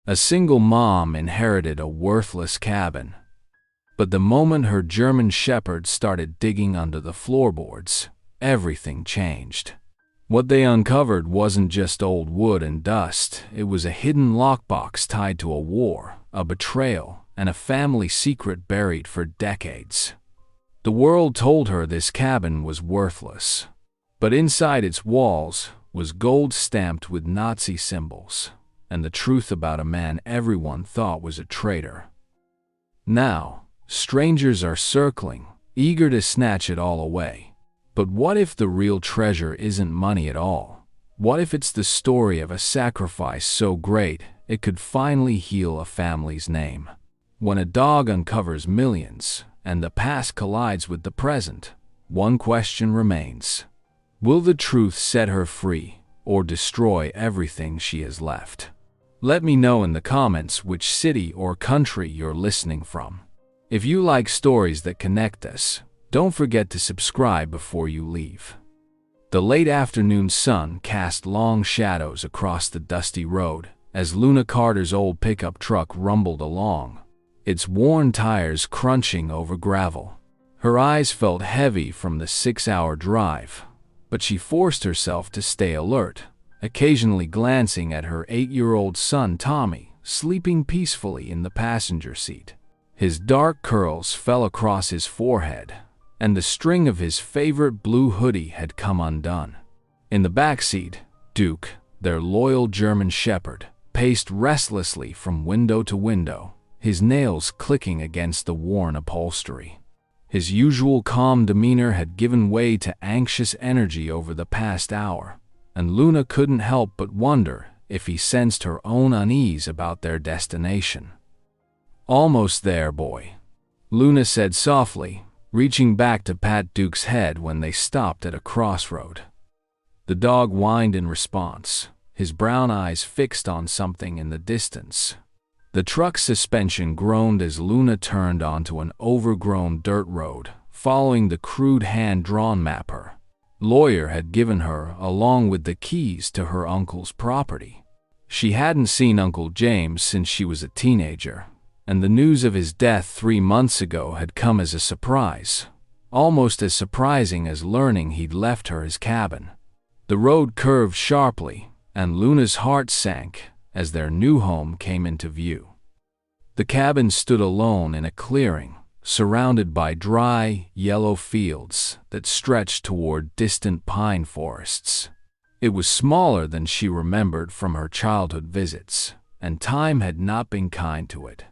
A single mom inherited a worthless cabin. But the moment her German Shepherd started digging under the floorboards, everything changed. What they uncovered wasn't just old wood and dust, it was a hidden lockbox tied to a war, a betrayal, and a family secret buried for decades. The world told her this cabin was worthless, but inside its walls was gold stamped with Nazi symbols, and the truth about a man everyone thought was a traitor. Now, strangers are circling, eager to snatch it all away. But what if the real treasure isn't money at all? What if it's the story of a sacrifice so great it could finally heal a family's name? When a dog uncovers millions and the past collides with the present, one question remains. Will the truth set her free or destroy everything she has left? Let me know in the comments which city or country you're listening from. If you like stories that connect us, don't forget to subscribe before you leave. The late afternoon sun cast long shadows across the dusty road as Luna Carter's old pickup truck rumbled along, its worn tires crunching over gravel. Her eyes felt heavy from the 6-hour drive, but she forced herself to stay alert, occasionally glancing at her 8-year-old son Tommy, sleeping peacefully in the passenger seat. His dark curls fell across his forehead, and the string of his favorite blue hoodie had come undone. In the back seat, Duke, their loyal German Shepherd, paced restlessly from window to window, his nails clicking against the worn upholstery. His usual calm demeanor had given way to anxious energy over the past hour, and Luna couldn't help but wonder if he sensed her own unease about their destination. "Almost there, boy," Luna said softly, reaching back to pat Duke's head when they stopped at a crossroad. The dog whined in response, his brown eyes fixed on something in the distance. The truck's suspension groaned as Luna turned onto an overgrown dirt road, following the crude hand-drawn map her lawyer had given her along with the keys to her uncle's property. She hadn't seen Uncle James since she was a teenager, and the news of his death 3 months ago had come as a surprise, almost as surprising as learning he'd left her his cabin. The road curved sharply, and Luna's heart sank as their new home came into view. The cabin stood alone in a clearing, surrounded by dry, yellow fields that stretched toward distant pine forests. It was smaller than she remembered from her childhood visits, and time had not been kind to it.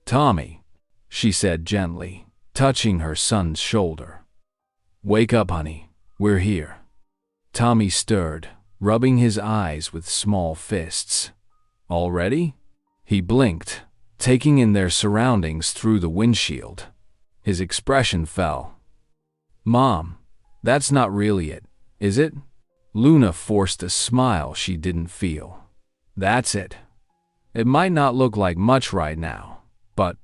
"Tommy," she said gently, touching her son's shoulder. "Wake up, honey, we're here." Tommy stirred, rubbing his eyes with small fists. "Already?" He blinked, taking in their surroundings through the windshield. His expression fell. "Mom, that's not really it, is it?" Luna forced a smile she didn't feel. "That's it. It might not look like much right now, but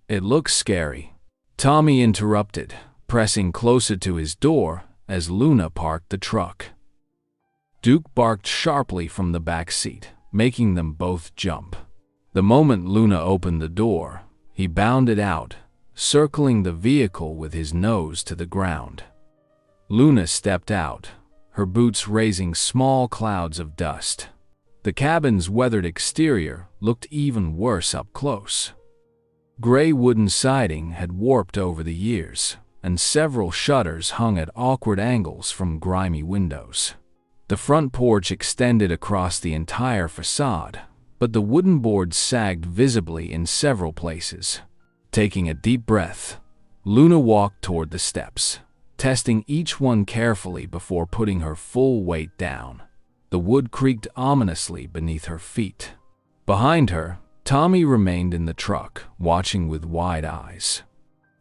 it looks scary." Tommy interrupted, pressing closer to his door as Luna parked the truck. Duke barked sharply from the back seat, making them both jump. The moment Luna opened the door, he bounded out, circling the vehicle with his nose to the ground. Luna stepped out, her boots raising small clouds of dust. The cabin's weathered exterior looked even worse up close. Gray wooden siding had warped over the years, and several shutters hung at awkward angles from grimy windows. The front porch extended across the entire facade, but the wooden boards sagged visibly in several places. Taking a deep breath, Luna walked toward the steps, testing each one carefully before putting her full weight down. The wood creaked ominously beneath her feet. Behind her, Tommy remained in the truck, watching with wide eyes.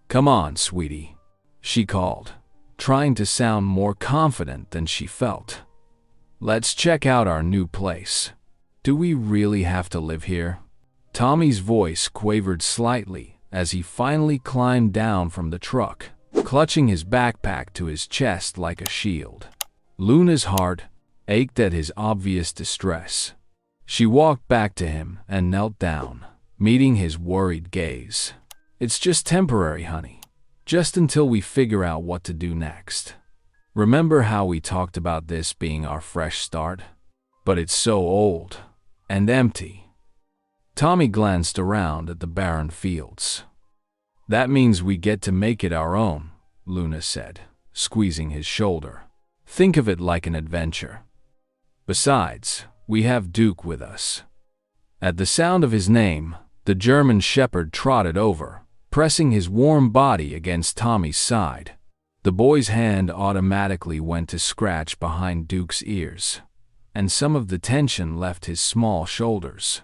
"Come on, sweetie," she called, trying to sound more confident than she felt. "Let's check out our new place. Do we really have to live here?" Tommy's voice quavered slightly as he finally climbed down from the truck, clutching his backpack to his chest like a shield. Luna's heart ached at his obvious distress. She walked back to him and knelt down, meeting his worried gaze. "It's just temporary, honey. Just until we figure out what to do next. Remember how we talked about this being our fresh start? But it's so old and empty." Tommy glanced around at the barren fields. "That means we get to make it our own," Luna said, squeezing his shoulder. "Think of it like an adventure. Besides, we have Duke with us." At the sound of his name, the German shepherd trotted over, pressing his warm body against Tommy's side. The boy's hand automatically went to scratch behind Duke's ears, and some of the tension left his small shoulders.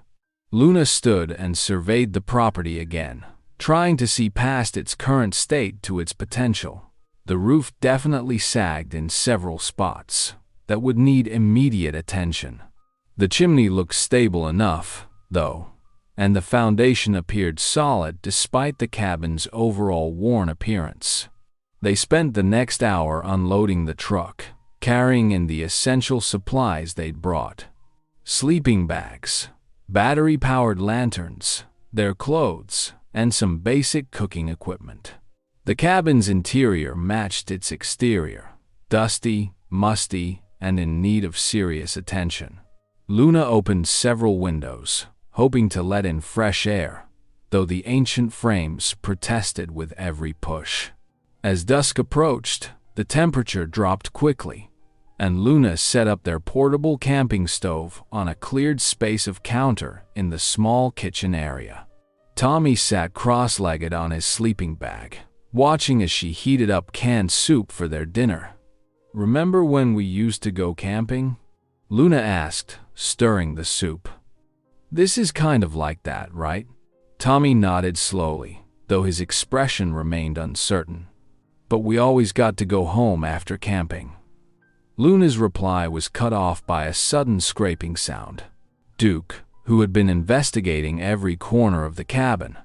Luna stood and surveyed the property again, trying to see past its current state to its potential. The roof definitely sagged in several spots that would need immediate attention. The chimney looked stable enough, though, and the foundation appeared solid despite the cabin's overall worn appearance. They spent the next hour unloading the truck, carrying in the essential supplies they'd brought: sleeping bags, battery-powered lanterns, their clothes, and some basic cooking equipment. The cabin's interior matched its exterior: dusty, musty, and in need of serious attention. Luna opened several windows, hoping to let in fresh air, though the ancient frames protested with every push. As dusk approached, the temperature dropped quickly, and Luna set up their portable camping stove on a cleared space of counter in the small kitchen area. Tommy sat cross-legged on his sleeping bag, watching as she heated up canned soup for their dinner. "Remember when we used to go camping?" Luna asked, stirring the soup. "This is kind of like that, right?" Tommy nodded slowly, though his expression remained uncertain. "But we always got to go home after camping." Luna's reply was cut off by a sudden scraping sound. Duke, who had been investigating every corner of the cabin,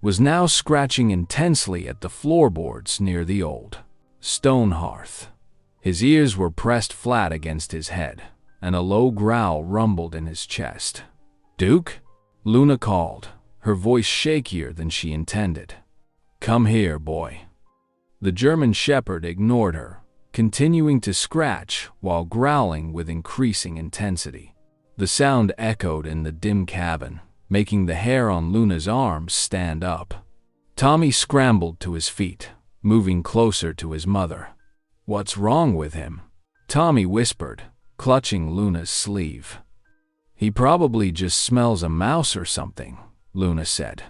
was now scratching intensely at the floorboards near the old stone hearth. His ears were pressed flat against his head, and a low growl rumbled in his chest. "Duke?" Luna called, her voice shakier than she intended. "Come here, boy." The German shepherd ignored her, continuing to scratch while growling with increasing intensity. The sound echoed in the dim cabin, making the hair on Luna's arms stand up. Tommy scrambled to his feet, moving closer to his mother. "What's wrong with him?" Tommy whispered, clutching Luna's sleeve. "He probably just smells a mouse or something," Luna said,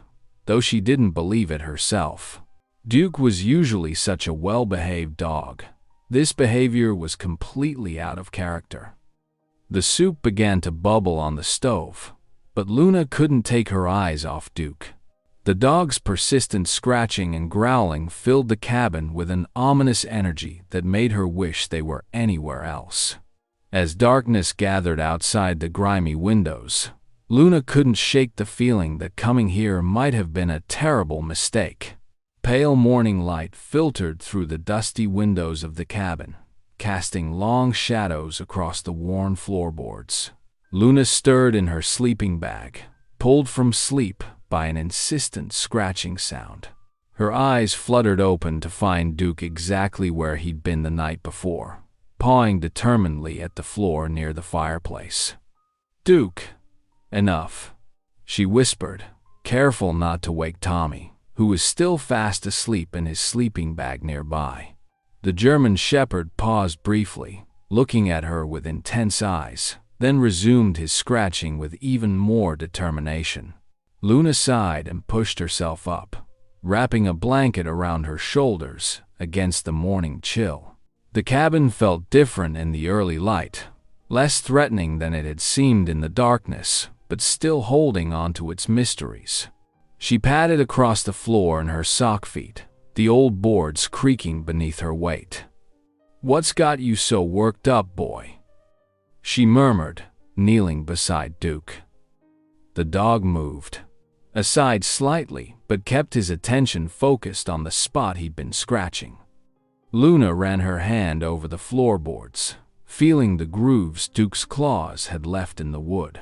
though she didn't believe it herself. Duke was usually such a well-behaved dog. This behavior was completely out of character. The soup began to bubble on the stove, but Luna couldn't take her eyes off Duke. The dog's persistent scratching and growling filled the cabin with an ominous energy that made her wish they were anywhere else. As darkness gathered outside the grimy windows, Luna couldn't shake the feeling that coming here might have been a terrible mistake. Pale morning light filtered through the dusty windows of the cabin, casting long shadows across the worn floorboards. Luna stirred in her sleeping bag, pulled from sleep by an insistent scratching sound. Her eyes fluttered open to find Duke exactly where he'd been the night before, pawing determinedly at the floor near the fireplace. "Duke, enough," she whispered, careful not to wake Tommy, who was still fast asleep in his sleeping bag nearby. The German shepherd paused briefly, looking at her with intense eyes, then resumed his scratching with even more determination. Luna sighed and pushed herself up, wrapping a blanket around her shoulders against the morning chill. The cabin felt different in the early light, less threatening than it had seemed in the darkness, but still holding on to its mysteries. She padded across the floor in her sock feet, the old boards creaking beneath her weight. "What's got you so worked up, boy?" she murmured, kneeling beside Duke. The dog moved, aside slightly, but kept his attention focused on the spot he'd been scratching. Luna ran her hand over the floorboards, feeling the grooves Duke's claws had left in the wood.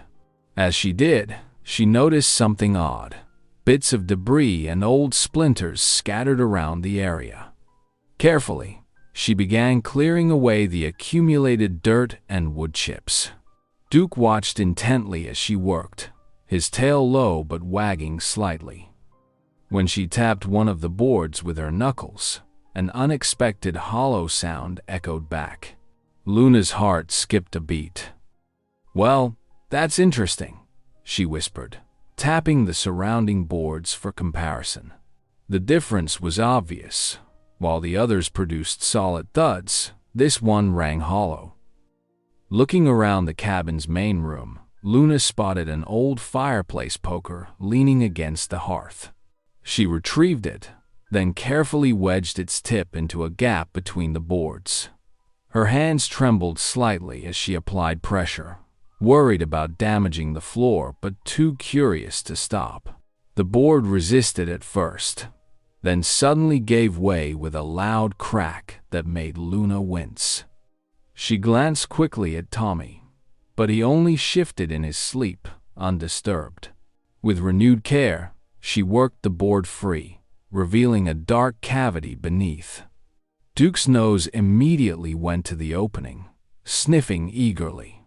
As she did, she noticed something odd. Bits of debris and old splinters scattered around the area. Carefully, she began clearing away the accumulated dirt and wood chips. Duke watched intently as she worked, his tail low but wagging slightly. When she tapped one of the boards with her knuckles, an unexpected hollow sound echoed back. Luna's heart skipped a beat. "Well, that's interesting," she whispered, tapping the surrounding boards for comparison. The difference was obvious. While the others produced solid thuds, this one rang hollow. Looking around the cabin's main room, Luna spotted an old fireplace poker leaning against the hearth. She retrieved it, then carefully wedged its tip into a gap between the boards. Her hands trembled slightly as she applied pressure, worried about damaging the floor but too curious to stop. The board resisted at first, then suddenly gave way with a loud crack that made Luna wince. She glanced quickly at Tommy, but he only shifted in his sleep, undisturbed. With renewed care, she worked the board free, revealing a dark cavity beneath. Duke's nose immediately went to the opening, sniffing eagerly.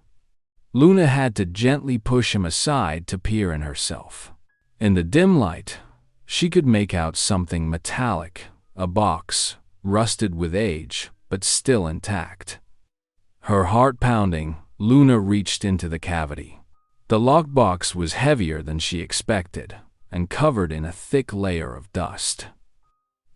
Luna had to gently push him aside to peer in herself. In the dim light, she could make out something metallic, a box, rusted with age, but still intact. Her heart pounding, Luna reached into the cavity. The lockbox was heavier than she expected, and covered in a thick layer of dust.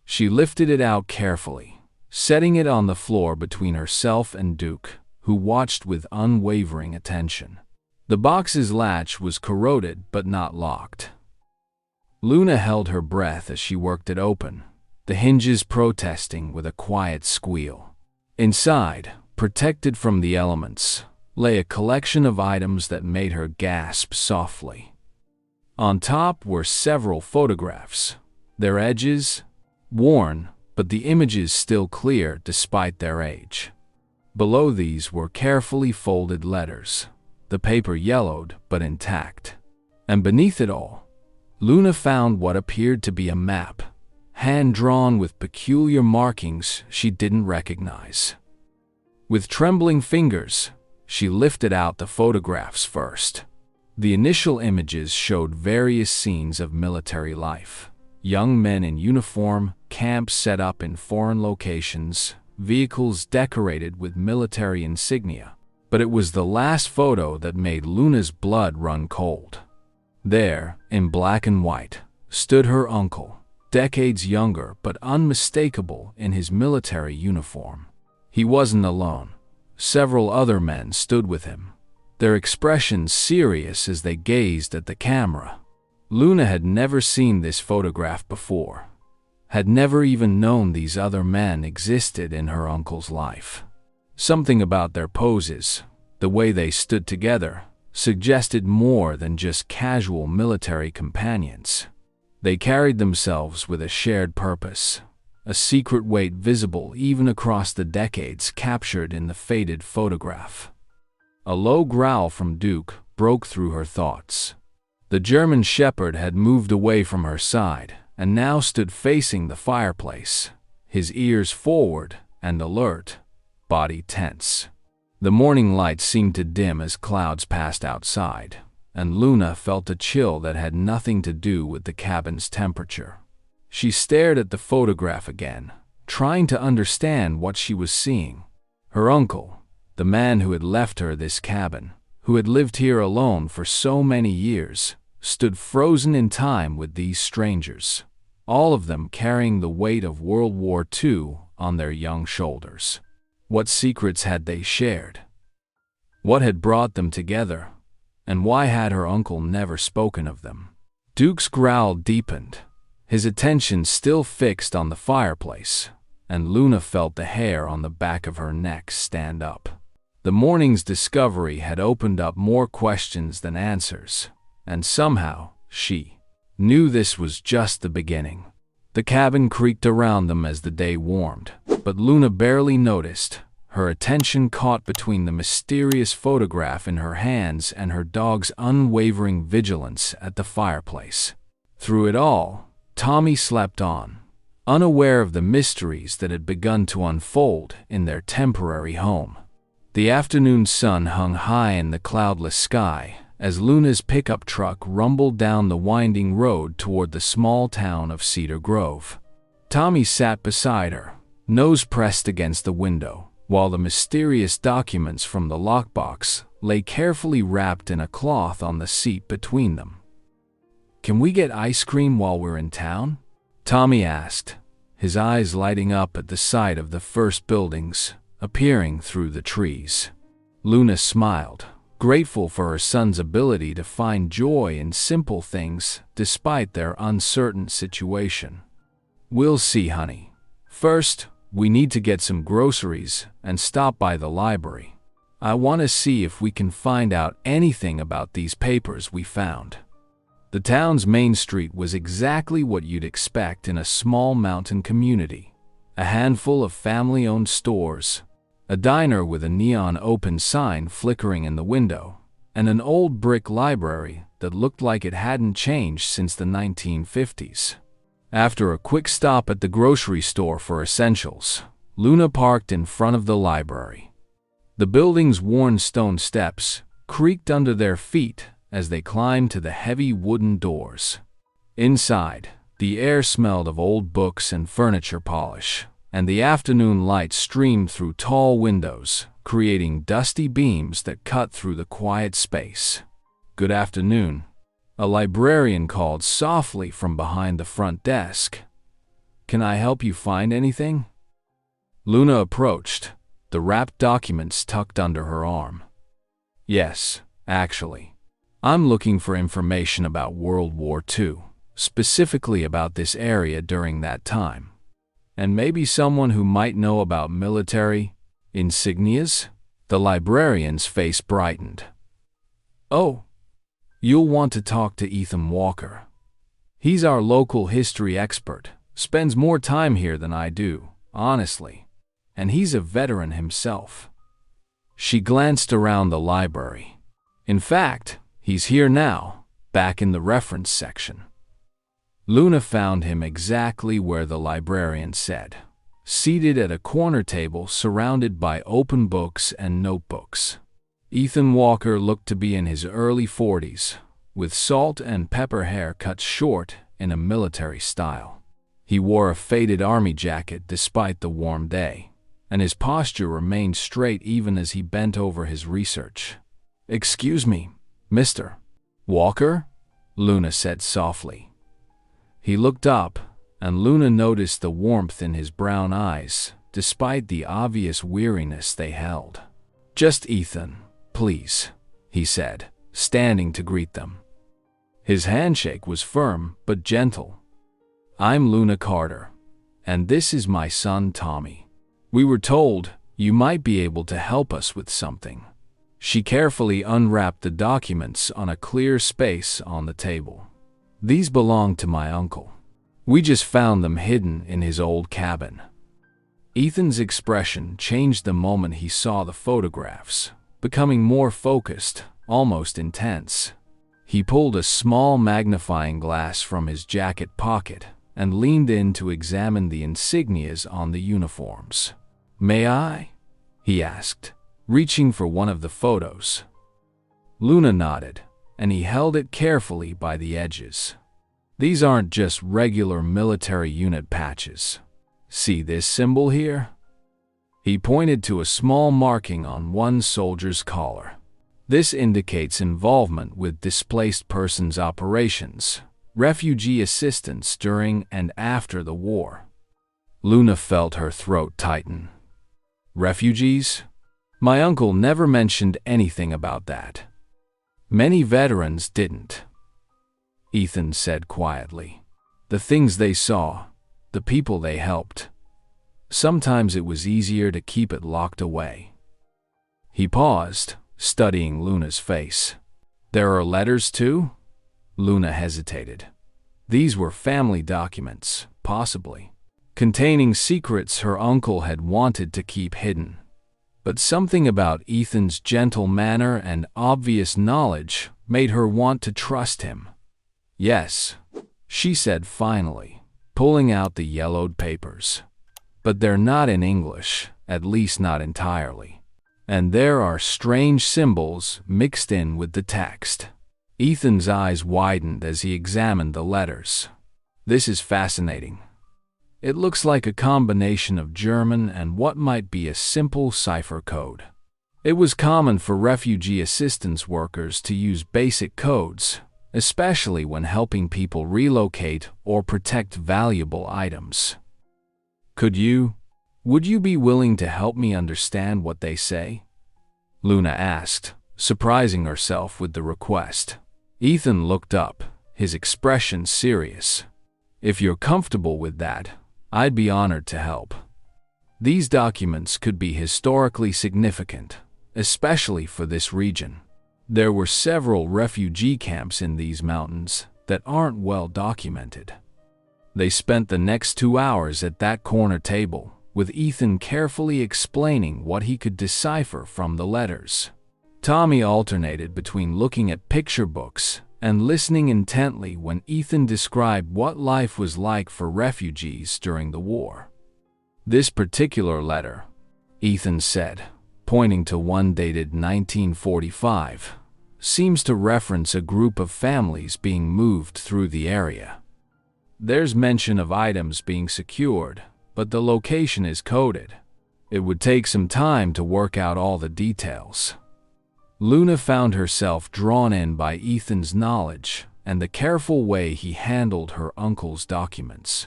She lifted it out carefully, setting it on the floor between herself and Duke, who watched with unwavering attention. The box's latch was corroded but not locked. Luna held her breath as she worked it open, the hinges protesting with a quiet squeal. Inside, protected from the elements, lay a collection of items that made her gasp softly. On top were several photographs, their edges worn, but the images still clear despite their age. Below these were carefully folded letters, the paper yellowed but intact. And beneath it all, Luna found what appeared to be a map, hand-drawn with peculiar markings she didn't recognize. With trembling fingers, she lifted out the photographs first. The initial images showed various scenes of military life. Young men in uniform, camps set up in foreign locations, vehicles decorated with military insignia. But it was the last photo that made Luna's blood run cold. There, in black and white, stood her uncle, decades younger but unmistakable in his military uniform. He wasn't alone. Several other men stood with him, their expressions serious as they gazed at the camera. Luna had never seen this photograph before, had never even known these other men existed in her uncle's life. Something about their poses, the way they stood together, suggested more than just casual military companions. They carried themselves with a shared purpose, a secret weight visible even across the decades captured in the faded photograph. A low growl from Duke broke through her thoughts. The German shepherd had moved away from her side and now stood facing the fireplace, his ears forward and alert, body tense. The morning light seemed to dim as clouds passed outside, and Luna felt a chill that had nothing to do with the cabin's temperature. She stared at the photograph again, trying to understand what she was seeing. Her uncle, the man who had left her this cabin, who had lived here alone for so many years, stood frozen in time with these strangers, all of them carrying the weight of World War II on their young shoulders. What secrets had they shared? What had brought them together? And why had her uncle never spoken of them? Duke's growl deepened, his attention still fixed on the fireplace, and Luna felt the hair on the back of her neck stand up. The morning's discovery had opened up more questions than answers, and somehow, she knew this was just the beginning. The cabin creaked around them as the day warmed, but Luna barely noticed. her attention caught between the mysterious photograph in her hands and her dog's unwavering vigilance at the fireplace. Through it all, Tommy slept on, unaware of the mysteries that had begun to unfold in their temporary home. The afternoon sun hung high in the cloudless sky as Luna's pickup truck rumbled down the winding road toward the small town of Cedar Grove. Tommy sat beside her, nose pressed against the window, while the mysterious documents from the lockbox lay carefully wrapped in a cloth on the seat between them. "Can we get ice cream while we're in town?" Tommy asked, his eyes lighting up at the sight of the first buildings appearing through the trees. Luna smiled, grateful for her son's ability to find joy in simple things despite their uncertain situation. "We'll see, honey. First, we need to get some groceries and stop by the library. I want to see if we can find out anything about these papers we found." The town's main street was exactly what you'd expect in a small mountain community. A handful of family-owned stores, a diner with a neon open sign flickering in the window, and an old brick library that looked like it hadn't changed since the 1950s. After a quick stop at the grocery store for essentials, Luna parked in front of the library. The building's worn stone steps creaked under their feet as they climbed to the heavy wooden doors. Inside, the air smelled of old books and furniture polish, and the afternoon light streamed through tall windows, creating dusty beams that cut through the quiet space. "Good afternoon," a librarian called softly from behind the front desk. "Can I help you find anything?" Luna approached, the wrapped documents tucked under her arm. "Yes, actually. I'm looking for information about World War II, specifically about this area during that time. And maybe someone who might know about military insignias?" The librarian's face brightened. "Oh, you'll want to talk to Ethan Walker. He's our local history expert, spends more time here than I do, honestly, and he's a veteran himself." She glanced around the library. "In fact, he's here now, back in the reference section." Luna found him exactly where the librarian said, seated at a corner table surrounded by open books and notebooks. Ethan Walker looked to be in his early 40s, with salt and pepper hair cut short in a military style. He wore a faded army jacket despite the warm day, and his posture remained straight even as he bent over his research. "Excuse me, Mr. Walker?" Luna said softly. He looked up, and Luna noticed the warmth in his brown eyes, despite the obvious weariness they held. "Just Ethan, please," he said, standing to greet them. His handshake was firm but gentle. "I'm Luna Carter, and this is my son Tommy. We were told you might be able to help us with something." She carefully unwrapped the documents on a clear space on the table. "These belong to my uncle. We just found them hidden in his old cabin." Ethan's expression changed the moment he saw the photographs, becoming more focused, almost intense. He pulled a small magnifying glass from his jacket pocket and leaned in to examine the insignias on the uniforms. "May I?" he asked, reaching for one of the photos. Luna nodded, and he held it carefully by the edges. "These aren't just regular military unit patches. See this symbol here?" He pointed to a small marking on one soldier's collar. "This indicates involvement with displaced persons operations, refugee assistance during and after the war." Luna felt her throat tighten. "Refugees? My uncle never mentioned anything about that." "Many veterans didn't," Ethan said quietly. "The things they saw, the people they helped. Sometimes it was easier to keep it locked away." He paused, studying Luna's face. "There are letters too?" Luna hesitated. These were family documents, possibly, containing secrets her uncle had wanted to keep hidden. But something about Ethan's gentle manner and obvious knowledge made her want to trust him. "Yes," she said finally, pulling out the yellowed papers. "But they're not in English, at least not entirely. And there are strange symbols mixed in with the text." Ethan's eyes widened as he examined the letters. "This is fascinating. It looks like a combination of German and what might be a simple cipher code." It was common for refugee assistance workers to use basic codes, especially when helping people relocate or protect valuable items. Would you be willing to help me understand what they say?" Luna asked, surprising herself with the request. Ethan looked up, his expression serious. "If you're comfortable with that, I'd be honored to help. These documents could be historically significant, especially for this region. There were several refugee camps in these mountains that aren't well documented." They spent the next 2 hours at that corner table, with Ethan carefully explaining what he could decipher from the letters. Tommy alternated between looking at picture books and listening intently when Ethan described what life was like for refugees during the war. "This particular letter," Ethan said, pointing to one dated 1945, "seems to reference a group of families being moved through the area. There's mention of items being secured, but the location is coded. It would take some time to work out all the details." Luna found herself drawn in by Ethan's knowledge and the careful way he handled her uncle's documents.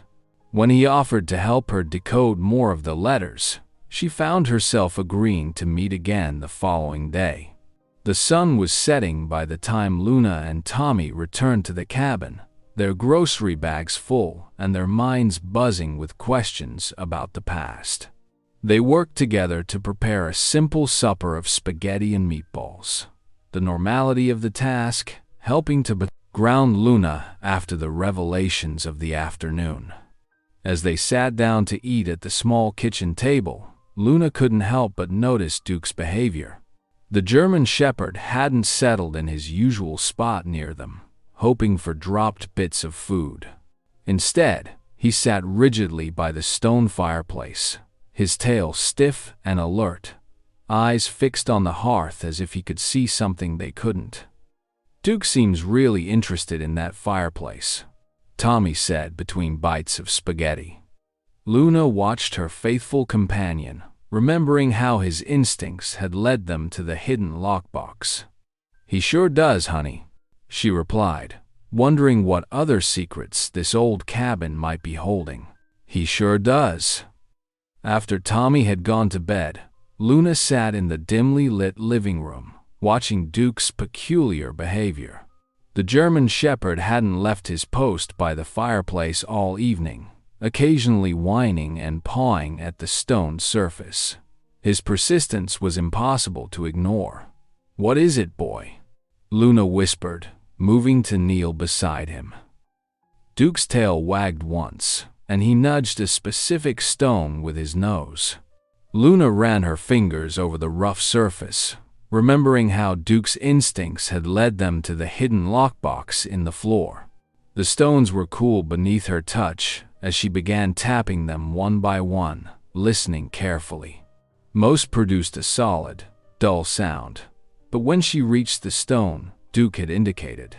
When he offered to help her decode more of the letters, she found herself agreeing to meet again the following day. The sun was setting by the time Luna and Tommy returned to the cabin, their grocery bags full and their minds buzzing with questions about the past. They worked together to prepare a simple supper of spaghetti and meatballs, the normality of the task helping to ground Luna after the revelations of the afternoon. As they sat down to eat at the small kitchen table, Luna couldn't help but notice Duke's behavior. The German Shepherd hadn't settled in his usual spot near them, hoping for dropped bits of food. Instead, he sat rigidly by the stone fireplace, his tail stiff and alert, eyes fixed on the hearth as if he could see something they couldn't. "Duke seems really interested in that fireplace," Tommy said between bites of spaghetti. Luna watched her faithful companion, remembering how his instincts had led them to the hidden lockbox. "He sure does, honey," she replied, wondering what other secrets this old cabin might be holding. "He sure does." After Tommy had gone to bed, Luna sat in the dimly lit living room, watching Duke's peculiar behavior. The German Shepherd hadn't left his post by the fireplace all evening, occasionally whining and pawing at the stone surface. His persistence was impossible to ignore. "What is it, boy?" Luna whispered, moving to kneel beside him. Duke's tail wagged once, and he nudged a specific stone with his nose. Luna ran her fingers over the rough surface, remembering how Duke's instincts had led them to the hidden lockbox in the floor. The stones were cool beneath her touch as she began tapping them one by one, listening carefully. Most produced a solid, dull sound, but when she reached the stone Duke had indicated,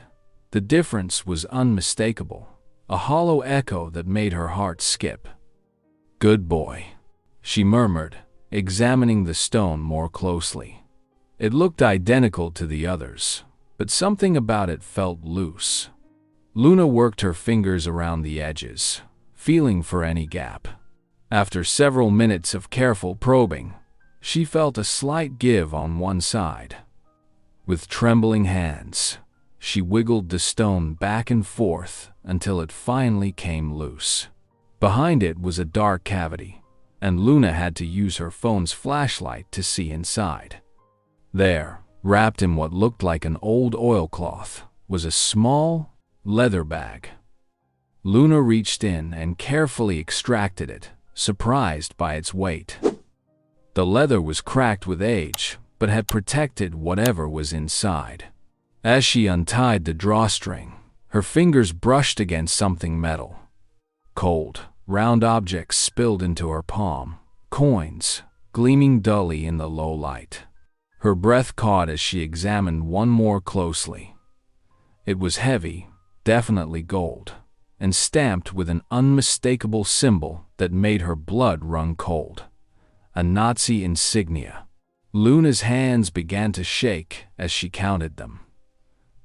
the difference was unmistakable. A hollow echo that made her heart skip. "Good boy," she murmured, examining the stone more closely. It looked identical to the others, but something about it felt loose. Luna worked her fingers around the edges, feeling for any gap. After several minutes of careful probing, she felt a slight give on one side. With trembling hands, she wiggled the stone back and forth until it finally came loose. Behind it was a dark cavity, and Luna had to use her phone's flashlight to see inside. There, wrapped in what looked like an old oilcloth, was a small, leather bag. Luna reached in and carefully extracted it, surprised by its weight. The leather was cracked with age, but had protected whatever was inside. As she untied the drawstring, her fingers brushed against something metal. Cold, round objects spilled into her palm, coins, gleaming dully in the low light. Her breath caught as she examined one more closely. It was heavy, definitely gold, and stamped with an unmistakable symbol that made her blood run cold. A Nazi insignia. Luna's hands began to shake as she counted them.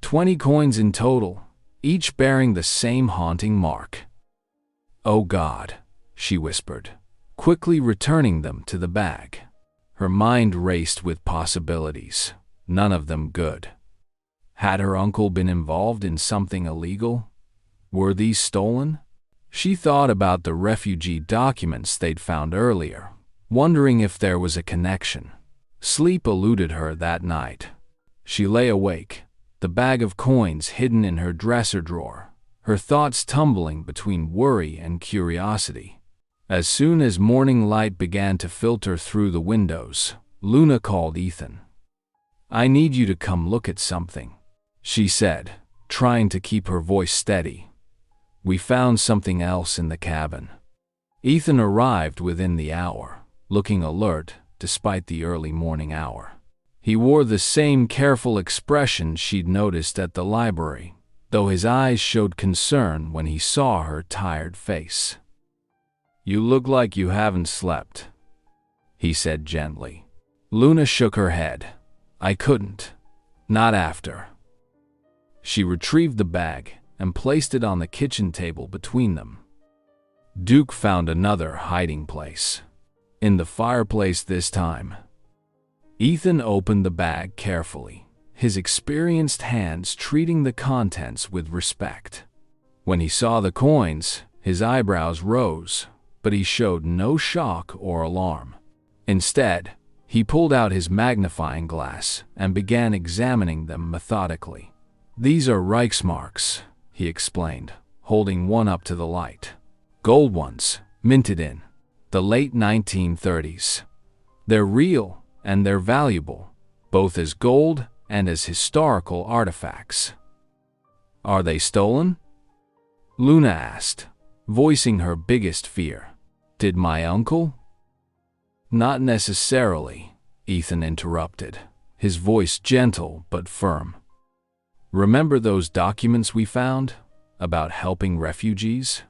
20 coins in total, each bearing the same haunting mark. "Oh God," she whispered, quickly returning them to the bag. Her mind raced with possibilities, none of them good. Had her uncle been involved in something illegal? Were these stolen? She thought about the refugee documents they'd found earlier, wondering if there was a connection. Sleep eluded her that night. She lay awake, the bag of coins hidden in her dresser drawer, her thoughts tumbling between worry and curiosity. As soon as morning light began to filter through the windows, Luna called Ethan. "I need you to come look at something," she said, trying to keep her voice steady. "We found something else in the cabin." Ethan arrived within the hour, looking alert despite the early morning hour. He wore the same careful expression she'd noticed at the library, though his eyes showed concern when he saw her tired face. "You look like you haven't slept," he said gently. Luna shook her head. "I couldn't. Not after." She retrieved the bag and placed it on the kitchen table between them. Duke found another hiding place. In the fireplace this time. Ethan opened the bag carefully, his experienced hands treating the contents with respect. When he saw the coins, his eyebrows rose, but he showed no shock or alarm. Instead, he pulled out his magnifying glass and began examining them methodically. "These are Reichsmarks," he explained, holding one up to the light. "Gold ones, minted in the late 1930s. They're real and they're valuable, both as gold and as historical artifacts." "Are they stolen?" Luna asked, voicing her biggest fear. "Did my uncle?" "Not necessarily," Ethan interrupted, his voice gentle but firm. "Remember those documents we found about helping refugees?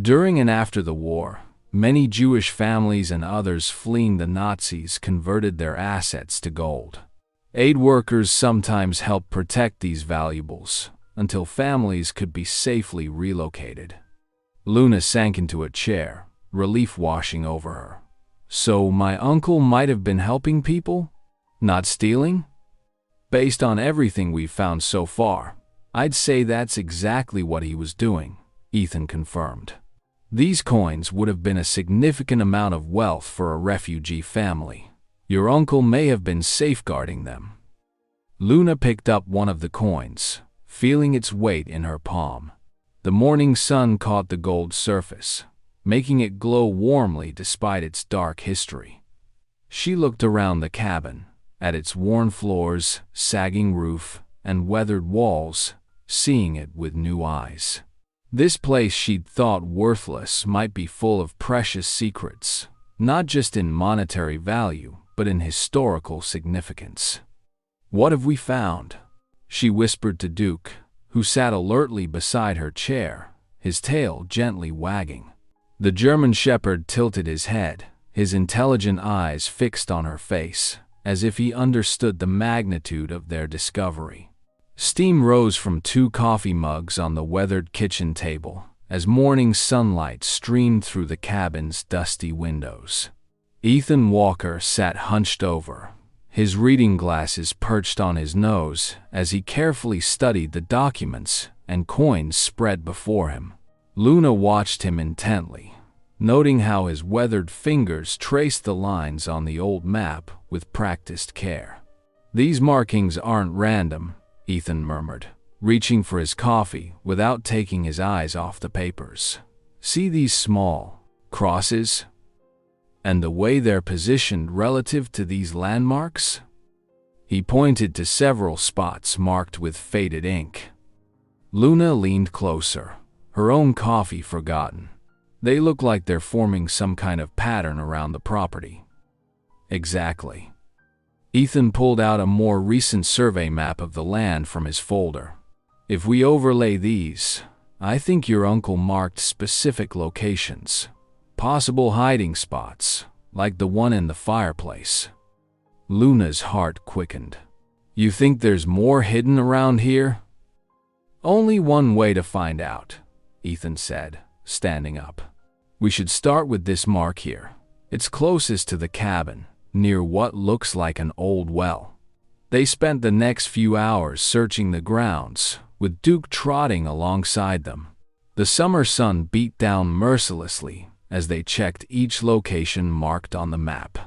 During and after the war, many Jewish families and others fleeing the Nazis converted their assets to gold. Aid workers sometimes helped protect these valuables until families could be safely relocated." Luna sank into a chair, relief washing over her. "So my uncle might have been helping people, not stealing?" "Based on everything we've found so far, I'd say that's exactly what he was doing," Ethan confirmed. "These coins would have been a significant amount of wealth for a refugee family. Your uncle may have been safeguarding them." Luna picked up one of the coins, feeling its weight in her palm. The morning sun caught the gold surface, making it glow warmly despite its dark history. She looked around the cabin, at its worn floors, sagging roof, and weathered walls, seeing it with new eyes. This place she'd thought worthless might be full of precious secrets, not just in monetary value, but in historical significance. "What have we found?" she whispered to Duke, who sat alertly beside her chair, his tail gently wagging. The German shepherd tilted his head, his intelligent eyes fixed on her face, as if he understood the magnitude of their discovery. Steam rose from 2 coffee mugs on the weathered kitchen table as morning sunlight streamed through the cabin's dusty windows. Ethan Walker sat hunched over, his reading glasses perched on his nose as he carefully studied the documents and coins spread before him. Luna watched him intently, noting how his weathered fingers traced the lines on the old map with practiced care. "These markings aren't random," Ethan murmured, reaching for his coffee without taking his eyes off the papers. "See these small crosses?" And the way they're positioned relative to these landmarks? He pointed to several spots marked with faded ink. Luna leaned closer, her own coffee forgotten. They look like they're forming some kind of pattern around the property. Exactly. Ethan pulled out a more recent survey map of the land from his folder. If we overlay these, I think your uncle marked specific locations. Possible hiding spots, like the one in the fireplace. Luna's heart quickened. You think there's more hidden around here? Only one way to find out, Ethan said, standing up. We should start with this mark here. It's closest to the cabin, near what looks like an old well. They spent the next few hours searching the grounds, with Duke trotting alongside them. The summer sun beat down mercilessly as they checked each location marked on the map.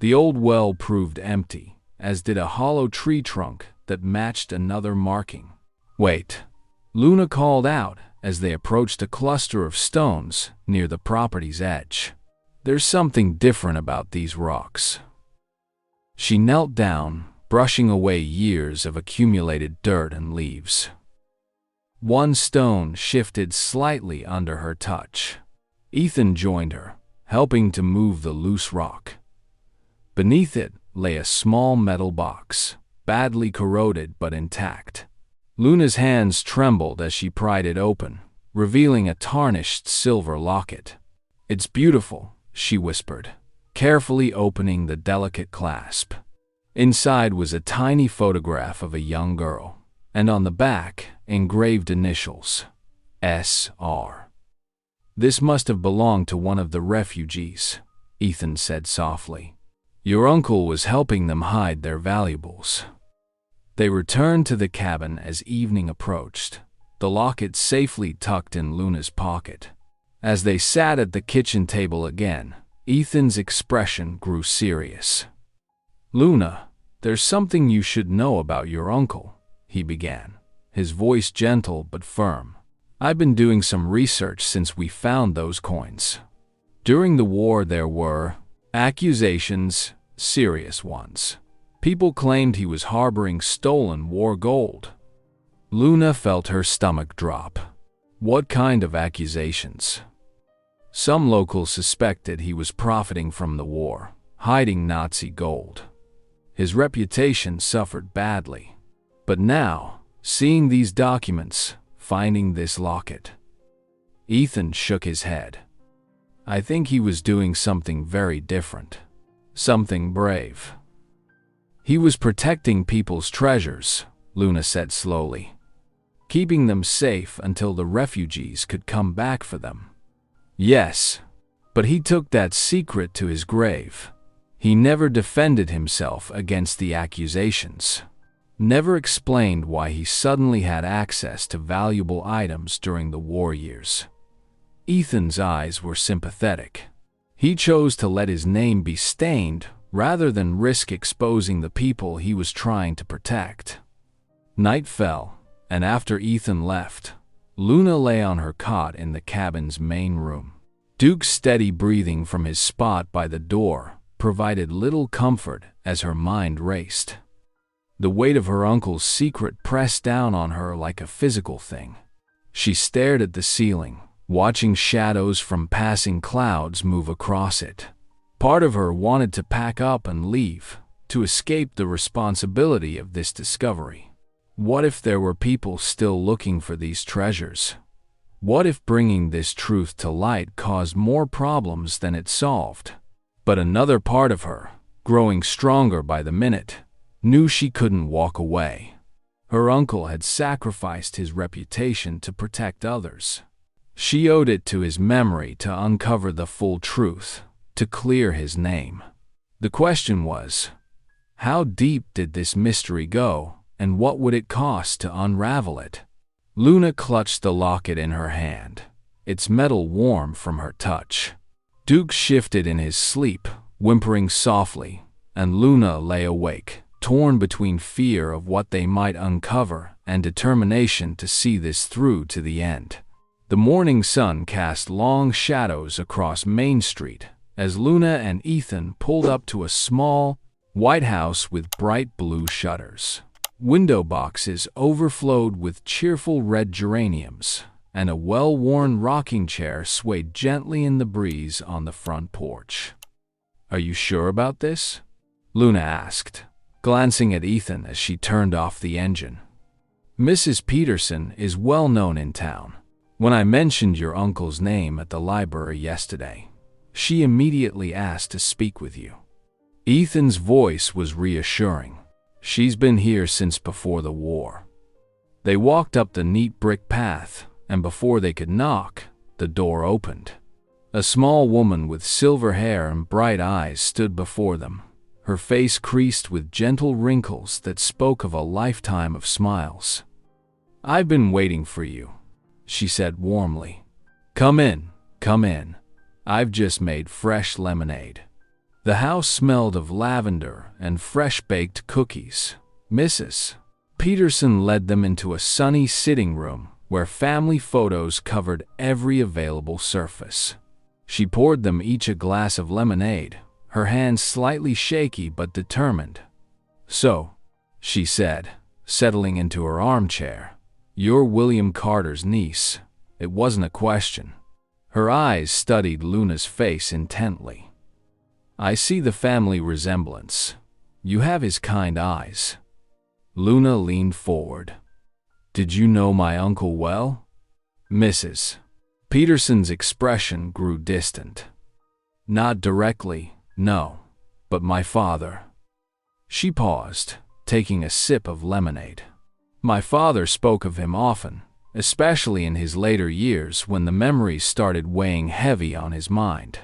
The old well proved empty, as did a hollow tree trunk that matched another marking. Wait, Luna called out as they approached a cluster of stones near the property's edge. There's something different about these rocks. She knelt down, brushing away years of accumulated dirt and leaves. One stone shifted slightly under her touch. Ethan joined her, helping to move the loose rock. Beneath it lay a small metal box, badly corroded but intact. Luna's hands trembled as she pried it open, revealing a tarnished silver locket. It's beautiful, she whispered, carefully opening the delicate clasp. Inside was a tiny photograph of a young girl, and on the back, engraved initials, S.R. This must have belonged to one of the refugees, Ethan said softly. Your uncle was helping them hide their valuables. They returned to the cabin as evening approached, the locket safely tucked in Luna's pocket. As they sat at the kitchen table again, Ethan's expression grew serious. Luna, there's something you should know about your uncle, he began, his voice gentle but firm. I've been doing some research since we found those coins. During the war there were accusations, serious ones. People claimed he was harboring stolen war gold. Luna felt her stomach drop. What kind of accusations? Some locals suspected he was profiting from the war, hiding Nazi gold. His reputation suffered badly. But now, seeing these documents, finding this locket, Ethan shook his head. I think he was doing something very different. Something brave. He was protecting people's treasures, Luna said slowly, keeping them safe until the refugees could come back for them. Yes, but he took that secret to his grave. He never defended himself against the accusations, never explained why he suddenly had access to valuable items during the war years. Ethan's eyes were sympathetic. He chose to let his name be stained rather than risk exposing the people he was trying to protect. Night fell, and after Ethan left, Luna lay on her cot in the cabin's main room. Duke's steady breathing from his spot by the door provided little comfort as her mind raced. The weight of her uncle's secret pressed down on her like a physical thing. She stared at the ceiling, watching shadows from passing clouds move across it. Part of her wanted to pack up and leave, to escape the responsibility of this discovery. What if there were people still looking for these treasures? What if bringing this truth to light caused more problems than it solved? But another part of her, growing stronger by the minute, knew she couldn't walk away. Her uncle had sacrificed his reputation to protect others. She owed it to his memory to uncover the full truth, to clear his name. The question was, how deep did this mystery go, and what would it cost to unravel it? Luna clutched the locket in her hand, its metal warm from her touch. Duke shifted in his sleep, whimpering softly, and Luna lay awake, torn between fear of what they might uncover and determination to see this through to the end. The morning sun cast long shadows across Main Street, as Luna and Ethan pulled up to a small, white house with bright blue shutters. Window boxes overflowed with cheerful red geraniums, and a well-worn rocking chair swayed gently in the breeze on the front porch. "Are you sure about this?" Luna asked, glancing at Ethan as she turned off the engine. "Mrs. Peterson is well known in town. When I mentioned your uncle's name at the library yesterday, she immediately asked to speak with you." Ethan's voice was reassuring. "She's been here since before the war." They walked up the neat brick path, and before they could knock, the door opened. A small woman with silver hair and bright eyes stood before them, her face creased with gentle wrinkles that spoke of a lifetime of smiles. "I've been waiting for you," she said warmly. Come in, come in. I've just made fresh lemonade." The house smelled of lavender and fresh-baked cookies. Mrs. Peterson led them into a sunny sitting room where family photos covered every available surface. She poured them each a glass of lemonade, her hands slightly shaky but determined. "So," she said, settling into her armchair, "you're William Carter's niece." It wasn't a question. Her eyes studied Luna's face intently. "I see the family resemblance. You have his kind eyes." Luna leaned forward. "Did you know my uncle well?" Mrs. Peterson's expression grew distant. "Not directly, no, but my father." She paused, taking a sip of lemonade. "My father spoke of him often, especially in his later years when the memories started weighing heavy on his mind."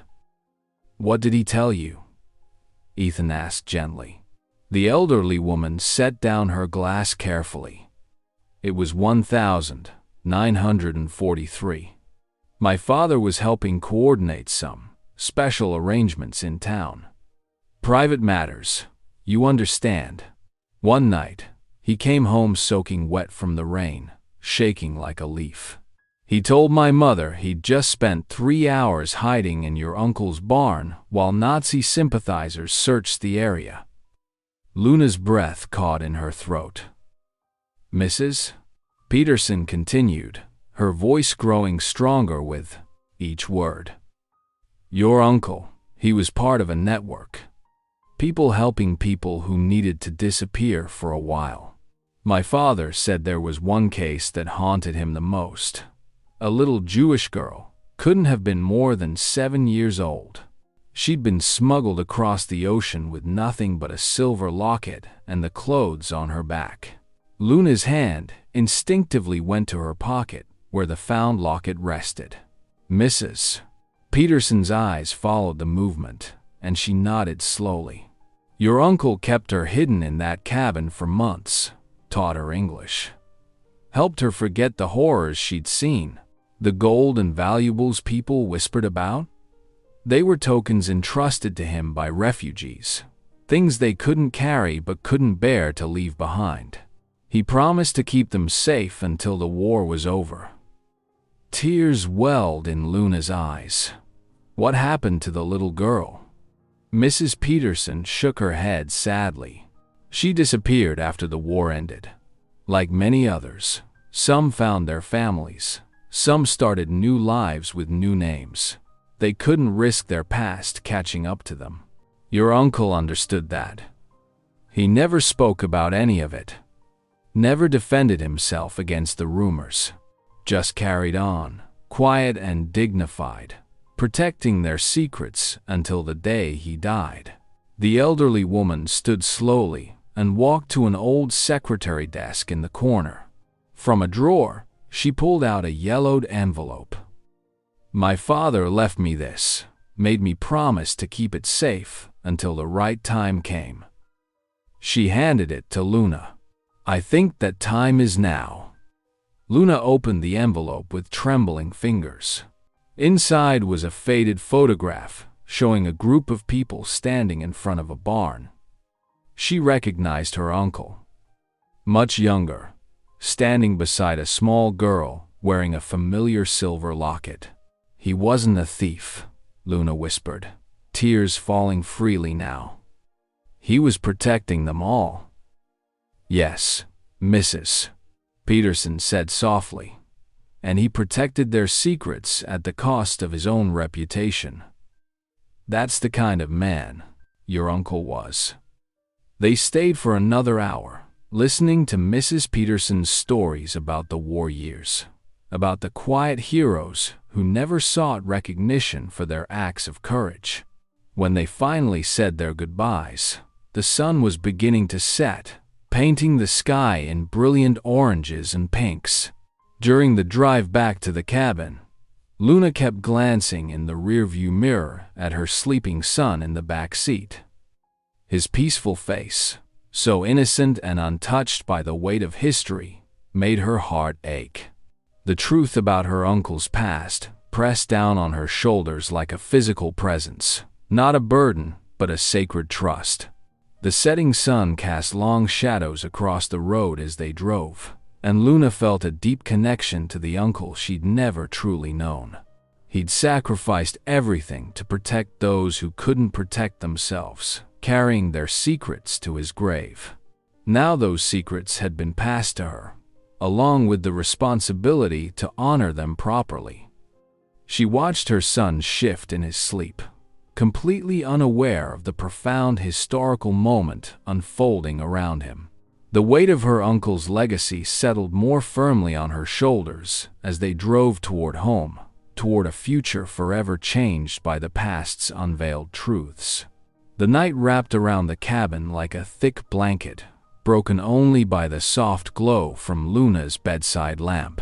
"What did he tell you?" Ethan asked gently. The elderly woman set down her glass carefully. "It was 1943. My father was helping coordinate some special arrangements in town. Private matters, you understand. One night, he came home soaking wet from the rain, shaking like a leaf. He told my mother he'd just spent 3 hours hiding in your uncle's barn while Nazi sympathizers searched the area." Luna's breath caught in her throat. "Mrs. Peterson continued, her voice growing stronger with each word. "Your uncle, he was part of a network. People helping people who needed to disappear for a while. My father said there was one case that haunted him the most. A little Jewish girl, couldn't have been more than 7 years old. She'd been smuggled across the ocean with nothing but a silver locket and the clothes on her back." Luna's hand instinctively went to her pocket where the found locket rested. Mrs. Peterson's eyes followed the movement, and she nodded slowly. "Your uncle kept her hidden in that cabin for months, taught her English, helped her forget the horrors she'd seen, the gold and valuables people whispered about. They were tokens entrusted to him by refugees, things they couldn't carry but couldn't bear to leave behind. He promised to keep them safe until the war was over." Tears welled in Luna's eyes. "What happened to the little girl?" Mrs. Peterson shook her head sadly. "She disappeared after the war ended. Like many others, some found their families, some started new lives with new names. They couldn't risk their past catching up to them. Your uncle understood that. He never spoke about any of it, never defended himself against the rumors, just carried on, quiet and dignified, protecting their secrets until the day he died." The elderly woman stood slowly and walked to an old secretary desk in the corner. From a drawer, she pulled out a yellowed envelope. "My father left me this, made me promise to keep it safe until the right time came." She handed it to Luna. "I think that time is now." Luna opened the envelope with trembling fingers. Inside was a faded photograph showing a group of people standing in front of a barn. She recognized her uncle, much younger, standing beside a small girl wearing a familiar silver locket. "He wasn't a thief," Luna whispered. tears falling freely now. He was protecting them all. Yes, Mrs. Peterson said softly, and he protected their secrets at the cost of his own reputation. That's the kind of man your uncle was. They stayed for another hour, listening to Mrs. Peterson's stories about the war years, about the quiet heroes who never sought recognition for their acts of courage. When they finally said their goodbyes, the sun was beginning to set, painting the sky in brilliant oranges and pinks. During the drive back to the cabin, Luna kept glancing in the rearview mirror at her sleeping son in the back seat. His peaceful face, so innocent and untouched by the weight of history, made her heart ache. The truth about her uncle's past pressed down on her shoulders like a physical presence, not a burden, but a sacred trust. The setting sun cast long shadows across the road as they drove, and Luna felt a deep connection to the uncle she'd never truly known. He'd sacrificed everything to protect those who couldn't protect themselves, carrying their secrets to his grave. Now those secrets had been passed to her, along with the responsibility to honor them properly. She watched her son shift in his sleep, completely unaware of the profound historical moment unfolding around him. The weight of her uncle's legacy settled more firmly on her shoulders as they drove toward home, toward a future forever changed by the past's unveiled truths. The night wrapped around the cabin like a thick blanket, broken only by the soft glow from Luna's bedside lamp.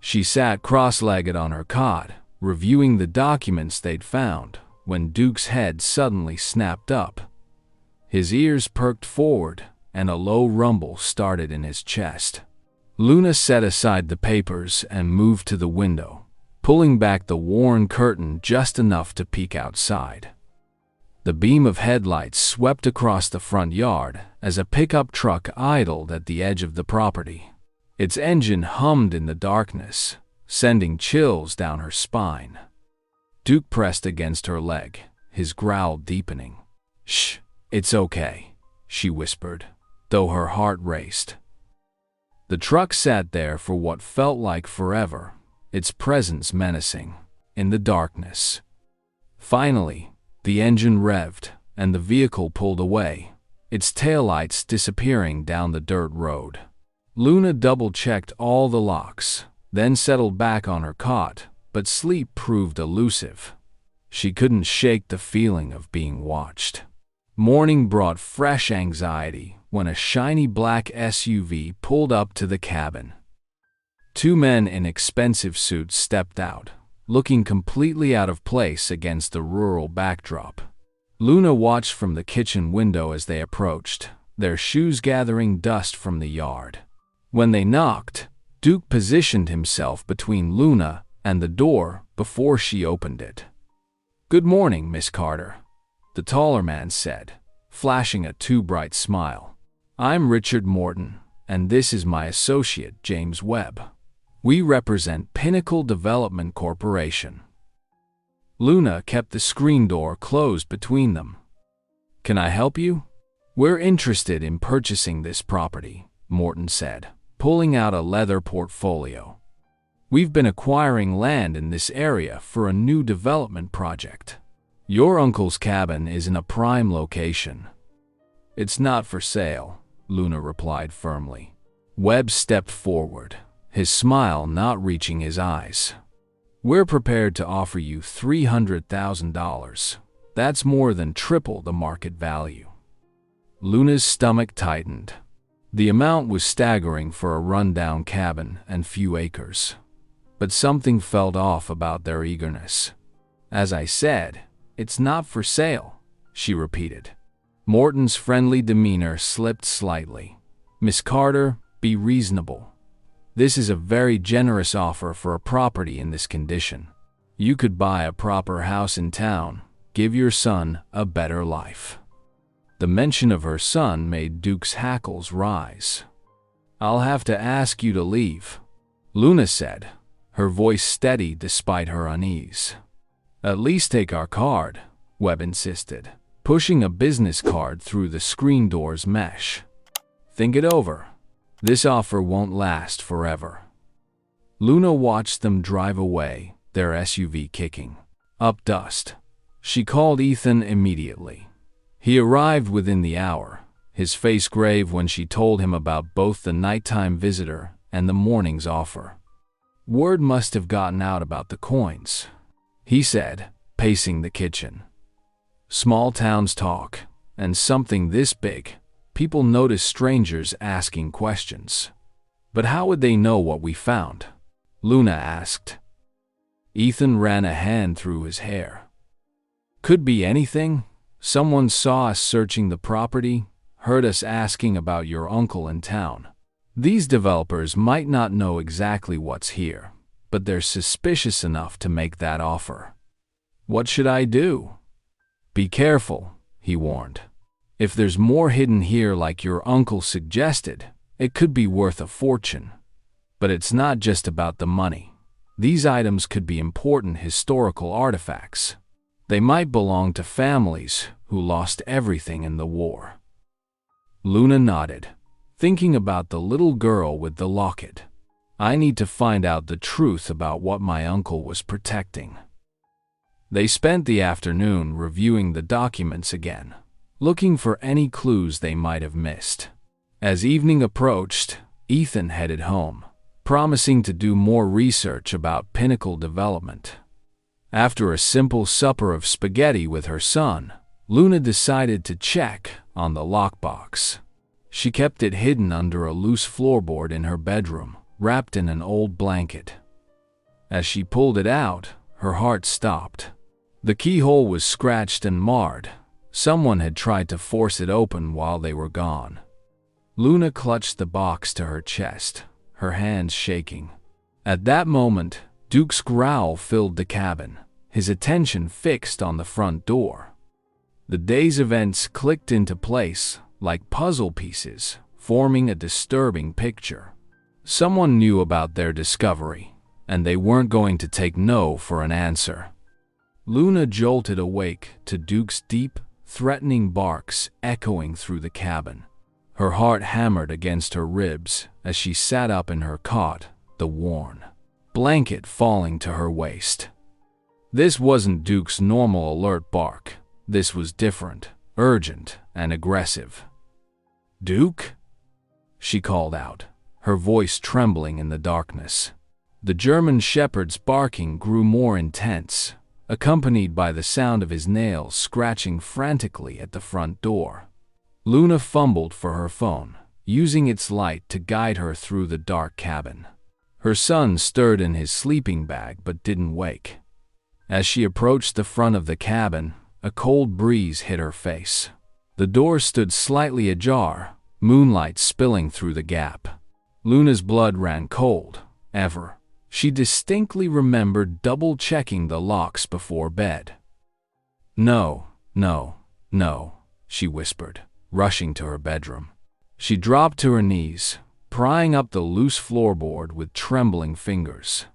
She sat cross-legged on her cot, reviewing the documents they'd found, when Duke's head suddenly snapped up. His ears perked forward, and a low rumble started in his chest. Luna set aside the papers and moved to the window, pulling back the worn curtain just enough to peek outside. The beam of headlights swept across the front yard as a pickup truck idled at the edge of the property. Its engine hummed in the darkness, sending chills down her spine. Duke pressed against her leg, his growl deepening. "Shh, it's okay," she whispered, though her heart raced. The truck sat there for what felt like forever, its presence menacing, in the darkness. Finally, the engine revved, and the vehicle pulled away, its taillights disappearing down the dirt road. Luna double-checked all the locks, then settled back on her cot, but sleep proved elusive. She couldn't shake the feeling of being watched. Morning brought fresh anxiety when a shiny black SUV pulled up to the cabin. Two men in expensive suits stepped out, looking completely out of place against the rural backdrop. Luna watched from the kitchen window as they approached, their shoes gathering dust from the yard. When they knocked, Duke positioned himself between Luna and the door before she opened it. "Good morning, Miss Carter," the taller man said, flashing a too bright smile. "I'm Richard Morton, and this is my associate, James Webb. We represent Pinnacle Development Corporation." Luna kept the screen door closed between them. "Can I help you?" "We're interested in purchasing this property," Morton said, pulling out a leather portfolio. "We've been acquiring land in this area for a new development project. Your uncle's cabin is in a prime location." "It's not for sale," Luna replied firmly. Webb stepped forward, his smile not reaching his eyes. "We're prepared to offer you $300,000. That's more than triple the market value." Luna's stomach tightened. The amount was staggering for a rundown cabin and few acres. But something felt off about their eagerness. "As I said, it's not for sale," she repeated. Morton's friendly demeanor slipped slightly. "Miss Carter, be reasonable. This is a very generous offer for a property in this condition. You could buy a proper house in town, give your son a better life." The mention of her son made Duke's hackles rise. "I'll have to ask you to leave," Luna said, her voice steady despite her unease. "At least take our card," Webb insisted, pushing a business card through the screen door's mesh. Think it over. This offer won't last forever. Luna watched them drive away, their SUV kicking up dust. She called Ethan immediately. He arrived within the hour, his face grave when she told him about both the nighttime visitor and the morning's offer. Word must have gotten out about the coins, he said, pacing the kitchen. Small towns talk, and something this big, people notice strangers asking questions. But how would they know what we found? Luna asked. Ethan ran a hand through his hair. Could be anything. Someone saw us searching the property, heard us asking about your uncle in town. These developers might not know exactly what's here, but they're suspicious enough to make that offer. What should I do? Be careful, he warned. If there's more hidden here like your uncle suggested, it could be worth a fortune. But it's not just about the money. These items could be important historical artifacts. They might belong to families who lost everything in the war. Luna nodded, thinking about the little girl with the locket. I need to find out the truth about what my uncle was protecting. They spent the afternoon reviewing the documents again, looking for any clues they might have missed. As evening approached, Ethan headed home, promising to do more research about Pinnacle Development. After a simple supper of spaghetti with her son, Luna decided to check on the lockbox. She kept it hidden under a loose floorboard in her bedroom, wrapped in an old blanket. As she pulled it out, her heart stopped. The keyhole was scratched and marred. Someone had tried to force it open while they were gone. Luna clutched the box to her chest, her hands shaking. At that moment, Duke's growl filled the cabin, his attention fixed on the front door. The day's events clicked into place like puzzle pieces, forming a disturbing picture. Someone knew about their discovery, and they weren't going to take no for an answer. Luna jolted awake to Duke's deep, threatening barks echoing through the cabin. Her heart hammered against her ribs as she sat up in her cot, the worn blanket falling to her waist. This wasn't Duke's normal alert bark. This was different, urgent, and aggressive. "Duke?" she called out, her voice trembling in the darkness. The German shepherd's barking grew more intense, accompanied by the sound of his nails scratching frantically at the front door. Luna fumbled for her phone, using its light to guide her through the dark cabin. Her son stirred in his sleeping bag but didn't wake. As she approached the front of the cabin, a cold breeze hit her face. The door stood slightly ajar, moonlight spilling through the gap. Luna's blood ran cold. She distinctly remembered double-checking the locks before bed. No, she whispered, rushing to her bedroom. She dropped to her knees, prying up the loose floorboard with trembling fingers.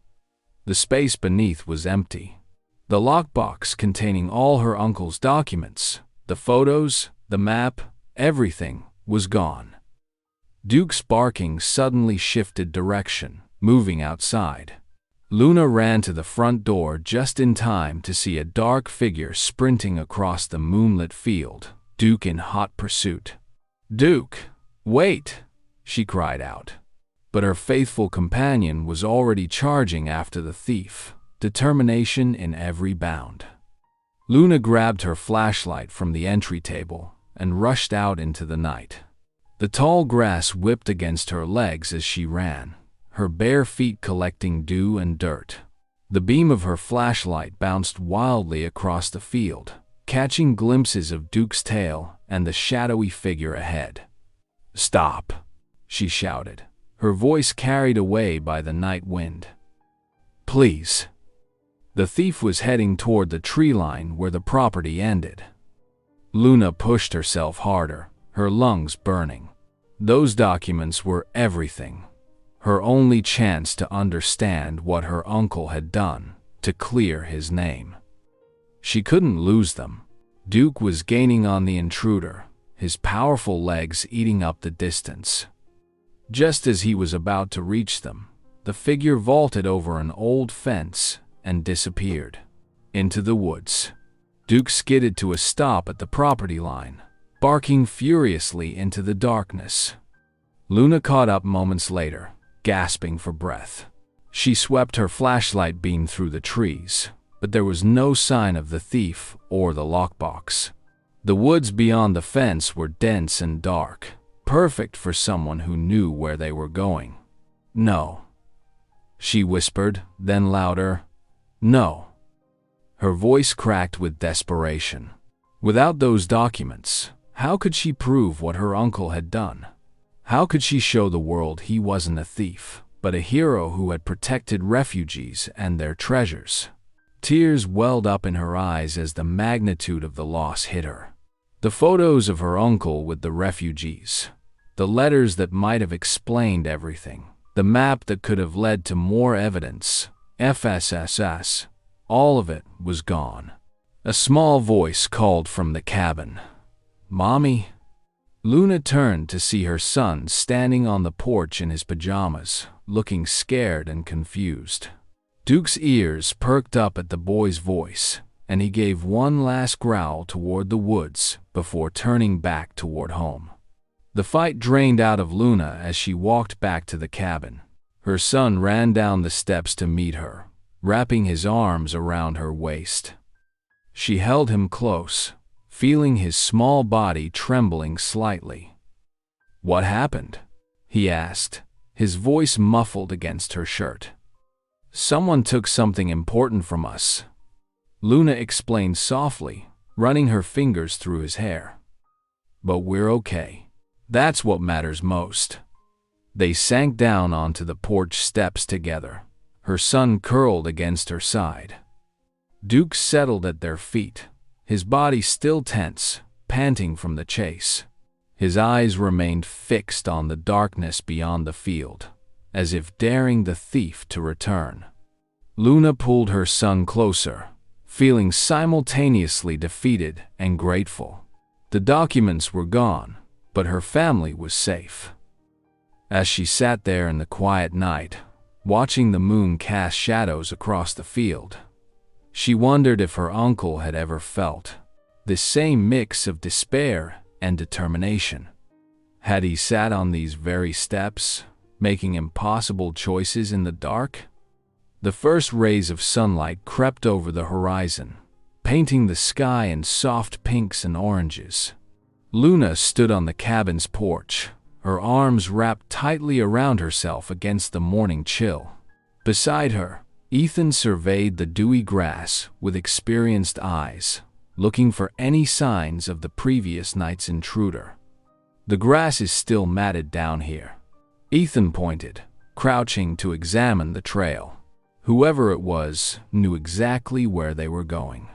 The space beneath was empty. The lockbox containing all her uncle's documents, the photos, the map, everything was gone. Duke's barking suddenly shifted direction, moving outside. Luna ran to the front door just in time to see a dark figure sprinting across the moonlit field, Duke in hot pursuit. "Duke, wait!" she cried out. But her faithful companion was already charging after the thief, determination in every bound. Luna grabbed her flashlight from the entry table and rushed out into the night. The tall grass whipped against her legs as she ran, her bare feet collecting dew and dirt. The beam of her flashlight bounced wildly across the field, catching glimpses of Duke's tail and the shadowy figure ahead. "Stop!" she shouted, her voice carried away by the night wind. "Please." The thief was heading toward the tree line where the property ended. Luna pushed herself harder, her lungs burning. Those documents were everything. Her only chance to understand what her uncle had done, to clear his name. She couldn't lose them. Duke was gaining on the intruder, his powerful legs eating up the distance. Just as he was about to reach them, the figure vaulted over an old fence and disappeared into the woods. Duke skidded to a stop at the property line, barking furiously into the darkness. Luna caught up moments later, gasping for breath. She swept her flashlight beam through the trees, but there was no sign of the thief or the lockbox. The woods beyond the fence were dense and dark, perfect for someone who knew where they were going. "No," she whispered, then louder, "No." Her voice cracked with desperation. Without those documents, how could she prove what her uncle had done? How could she show the world he wasn't a thief, but a hero who had protected refugees and their treasures? Tears welled up in her eyes as the magnitude of the loss hit her. The photos of her uncle with the refugees, the letters that might have explained everything, the map that could have led to more evidence, FSSS, all of it was gone. A small voice called from the cabin. "Mommy?" Luna turned to see her son standing on the porch in his pajamas, looking scared and confused. Duke's ears perked up at the boy's voice, and he gave one last growl toward the woods before turning back toward home. The fight drained out of Luna as she walked back to the cabin. Her son ran down the steps to meet her, wrapping his arms around her waist. She held him close, feeling his small body trembling slightly. "What happened?" he asked, his voice muffled against her shirt. "Someone took something important from us," Luna explained softly, running her fingers through his hair. "But we're okay. That's what matters most." They sank down onto the porch steps together, her son curled against her side. Duke settled at their feet, his body still tense, panting from the chase. His eyes remained fixed on the darkness beyond the field, as if daring the thief to return. Luna pulled her son closer, feeling simultaneously defeated and grateful. The documents were gone, but her family was safe. As she sat there in the quiet night, watching the moon cast shadows across the field, she wondered if her uncle had ever felt this same mix of despair and determination. Had he sat on these very steps, making impossible choices in the dark? The first rays of sunlight crept over the horizon, painting the sky in soft pinks and oranges. Luna stood on the cabin's porch, her arms wrapped tightly around herself against the morning chill. Beside her, Ethan surveyed the dewy grass with experienced eyes, looking for any signs of the previous night's intruder. "The grass is still matted down here," Ethan pointed, crouching to examine the trail. Whoever it was knew exactly where they were going.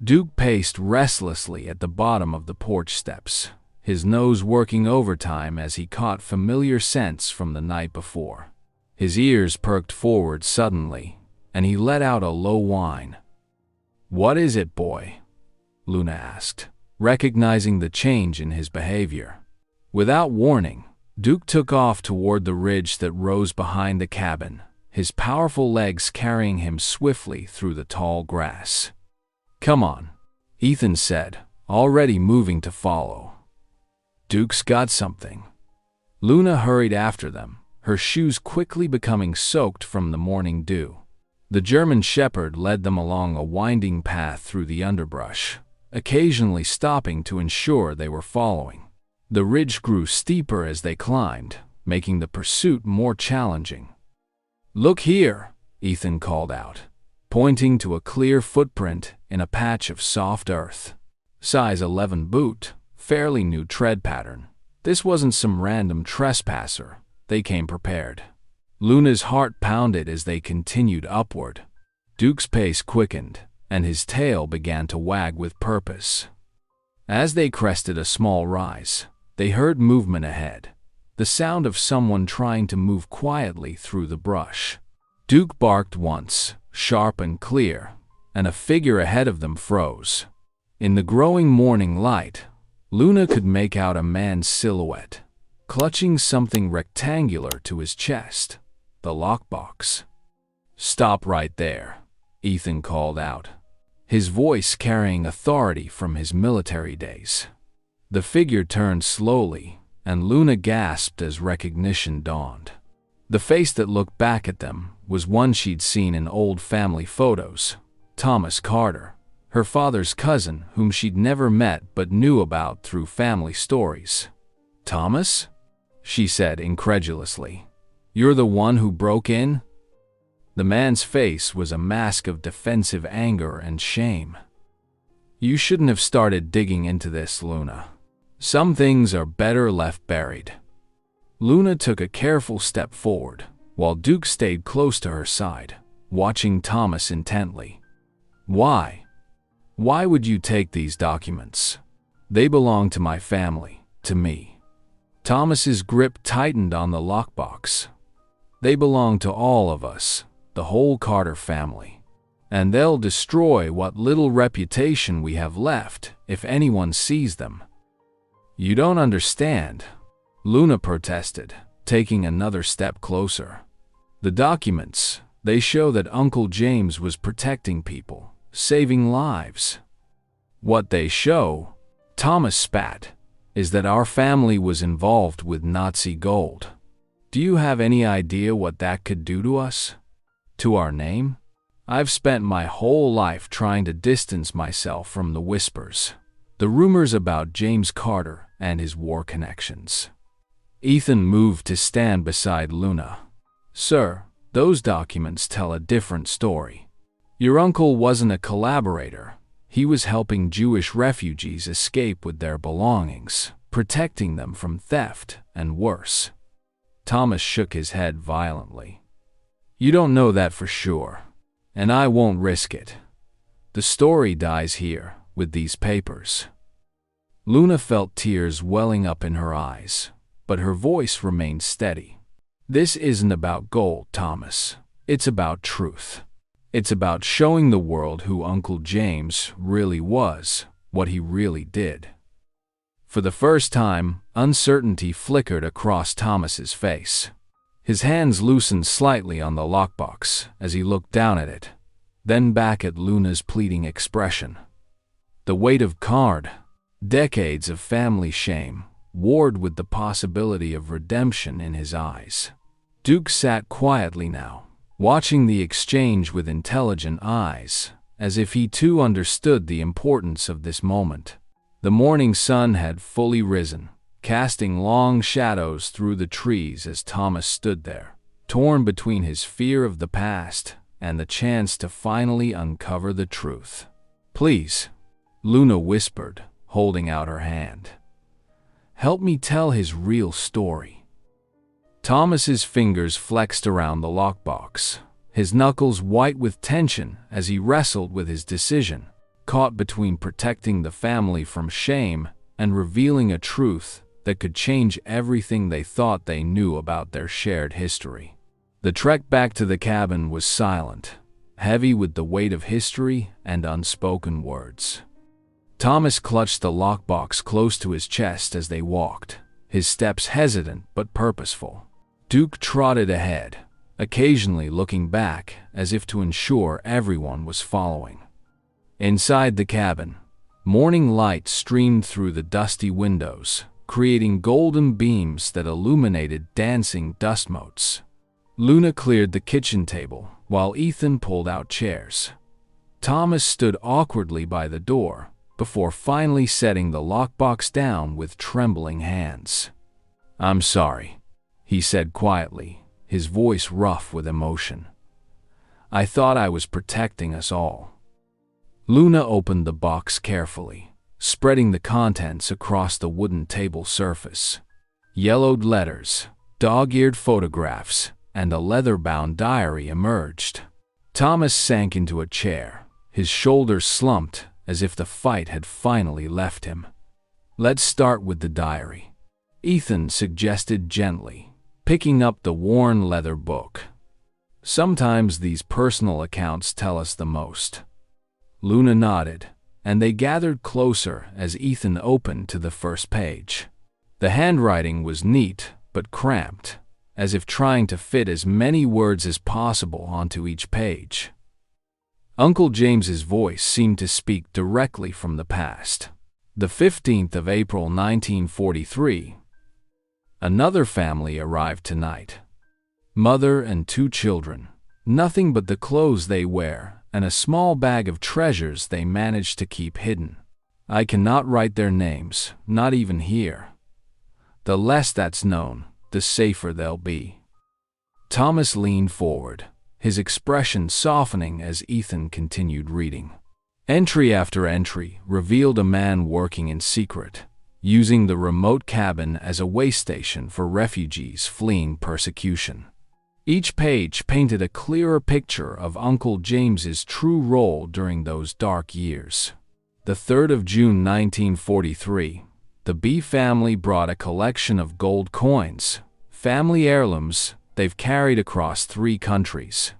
Duke paced restlessly at the bottom of the porch steps, his nose working overtime as he caught familiar scents from the night before. His ears perked forward suddenly, and he let out a low whine. "What is it, boy?" Luna asked, recognizing the change in his behavior. Without warning, Duke took off toward the ridge that rose behind the cabin, his powerful legs carrying him swiftly through the tall grass. "Come on," Ethan said, already moving to follow. "Duke's got something." Luna hurried after them, her shoes quickly becoming soaked from the morning dew. The German Shepherd led them along a winding path through the underbrush, occasionally stopping to ensure they were following. The ridge grew steeper as they climbed, making the pursuit more challenging. "Look here," Ethan called out, pointing to a clear footprint in a patch of soft earth. Size 11 boot, fairly new tread pattern. This wasn't some random trespasser. They came prepared. Luna's heart pounded as they continued upward. Duke's pace quickened, and his tail began to wag with purpose. As they crested a small rise, they heard movement ahead, the sound of someone trying to move quietly through the brush. Duke barked once, sharp and clear, and a figure ahead of them froze. In the growing morning light, Luna could make out a man's silhouette, clutching something rectangular to his chest, the lockbox. "Stop right there," Ethan called out, his voice carrying authority from his military days. The figure turned slowly, and Luna gasped as recognition dawned. The face that looked back at them was one she'd seen in old family photos: Thomas Carter, her father's cousin whom she'd never met but knew about through family stories. "Thomas?" she said incredulously. "You're the one who broke in?" The man's face was a mask of defensive anger and shame. "You shouldn't have started digging into this, Luna. Some things are better left buried." Luna took a careful step forward, while Duke stayed close to her side, watching Thomas intently. "Why? Why would you take these documents? They belong to my family, to me." Thomas's grip tightened on the lockbox. "They belong to all of us, the whole Carter family. And they'll destroy what little reputation we have left if anyone sees them." "You don't understand," Luna protested, taking another step closer. "The documents, they show that Uncle James was protecting people, saving lives. What they show," Thomas spat, "is that our family was involved with Nazi gold. Do you have any idea what that could do to us? To our name? I've spent my whole life trying to distance myself from the whispers, the rumors about James Carter and his war connections." Ethan moved to stand beside Luna. "Sir, those documents tell a different story. Your uncle wasn't a collaborator. He was helping Jewish refugees escape with their belongings, protecting them from theft and worse." Thomas shook his head violently. "You don't know that for sure, and I won't risk it. The story dies here, with these papers." Luna felt tears welling up in her eyes, but her voice remained steady. "This isn't about gold, Thomas. It's about truth. It's about showing the world who Uncle James really was, what he really did." For the first time, uncertainty flickered across Thomas's face. His hands loosened slightly on the lockbox as he looked down at it, then back at Luna's pleading expression. The weight of decades of family shame, warred with the possibility of redemption in his eyes. Duke sat quietly now, watching the exchange with intelligent eyes, as if he too understood the importance of this moment. The morning sun had fully risen, casting long shadows through the trees as Thomas stood there, torn between his fear of the past and the chance to finally uncover the truth. "Please," Luna whispered, holding out her hand. "Help me tell his real story." Thomas's fingers flexed around the lockbox, his knuckles white with tension as he wrestled with his decision, caught between protecting the family from shame and revealing a truth that could change everything they thought they knew about their shared history. The trek back to the cabin was silent, heavy with the weight of history and unspoken words. Thomas clutched the lockbox close to his chest as they walked, his steps hesitant but purposeful. Duke trotted ahead, occasionally looking back as if to ensure everyone was following. Inside the cabin, morning light streamed through the dusty windows, creating golden beams that illuminated dancing dust motes. Luna cleared the kitchen table, while Ethan pulled out chairs. Thomas stood awkwardly by the door, before finally setting the lockbox down with trembling hands. "I'm sorry," he said quietly, his voice rough with emotion. "I thought I was protecting us all." Luna opened the box carefully, spreading the contents across the wooden table surface. Yellowed letters, dog-eared photographs, and a leather-bound diary emerged. Thomas sank into a chair, his shoulders slumped as if the fight had finally left him. "Let's start with the diary," Ethan suggested gently, picking up the worn leather book. "Sometimes these personal accounts tell us the most." Luna nodded, and they gathered closer as Ethan opened to the first page. The handwriting was neat but cramped, as if trying to fit as many words as possible onto each page. Uncle James's voice seemed to speak directly from the past. The 15th of April 1943. Another family arrived tonight. Mother and 2 children. Nothing but the clothes they wear and a small bag of treasures they managed to keep hidden. I cannot write their names, not even here. The less that's known, the safer they'll be. Thomas leaned forward, his expression softening as Ethan continued reading. Entry after entry revealed a man working in secret, using the remote cabin as a way station for refugees fleeing persecution. Each page painted a clearer picture of Uncle James's true role during those dark years. The 3rd of June 1943, the B family brought a collection of gold coins, family heirlooms they've carried across 3 countries.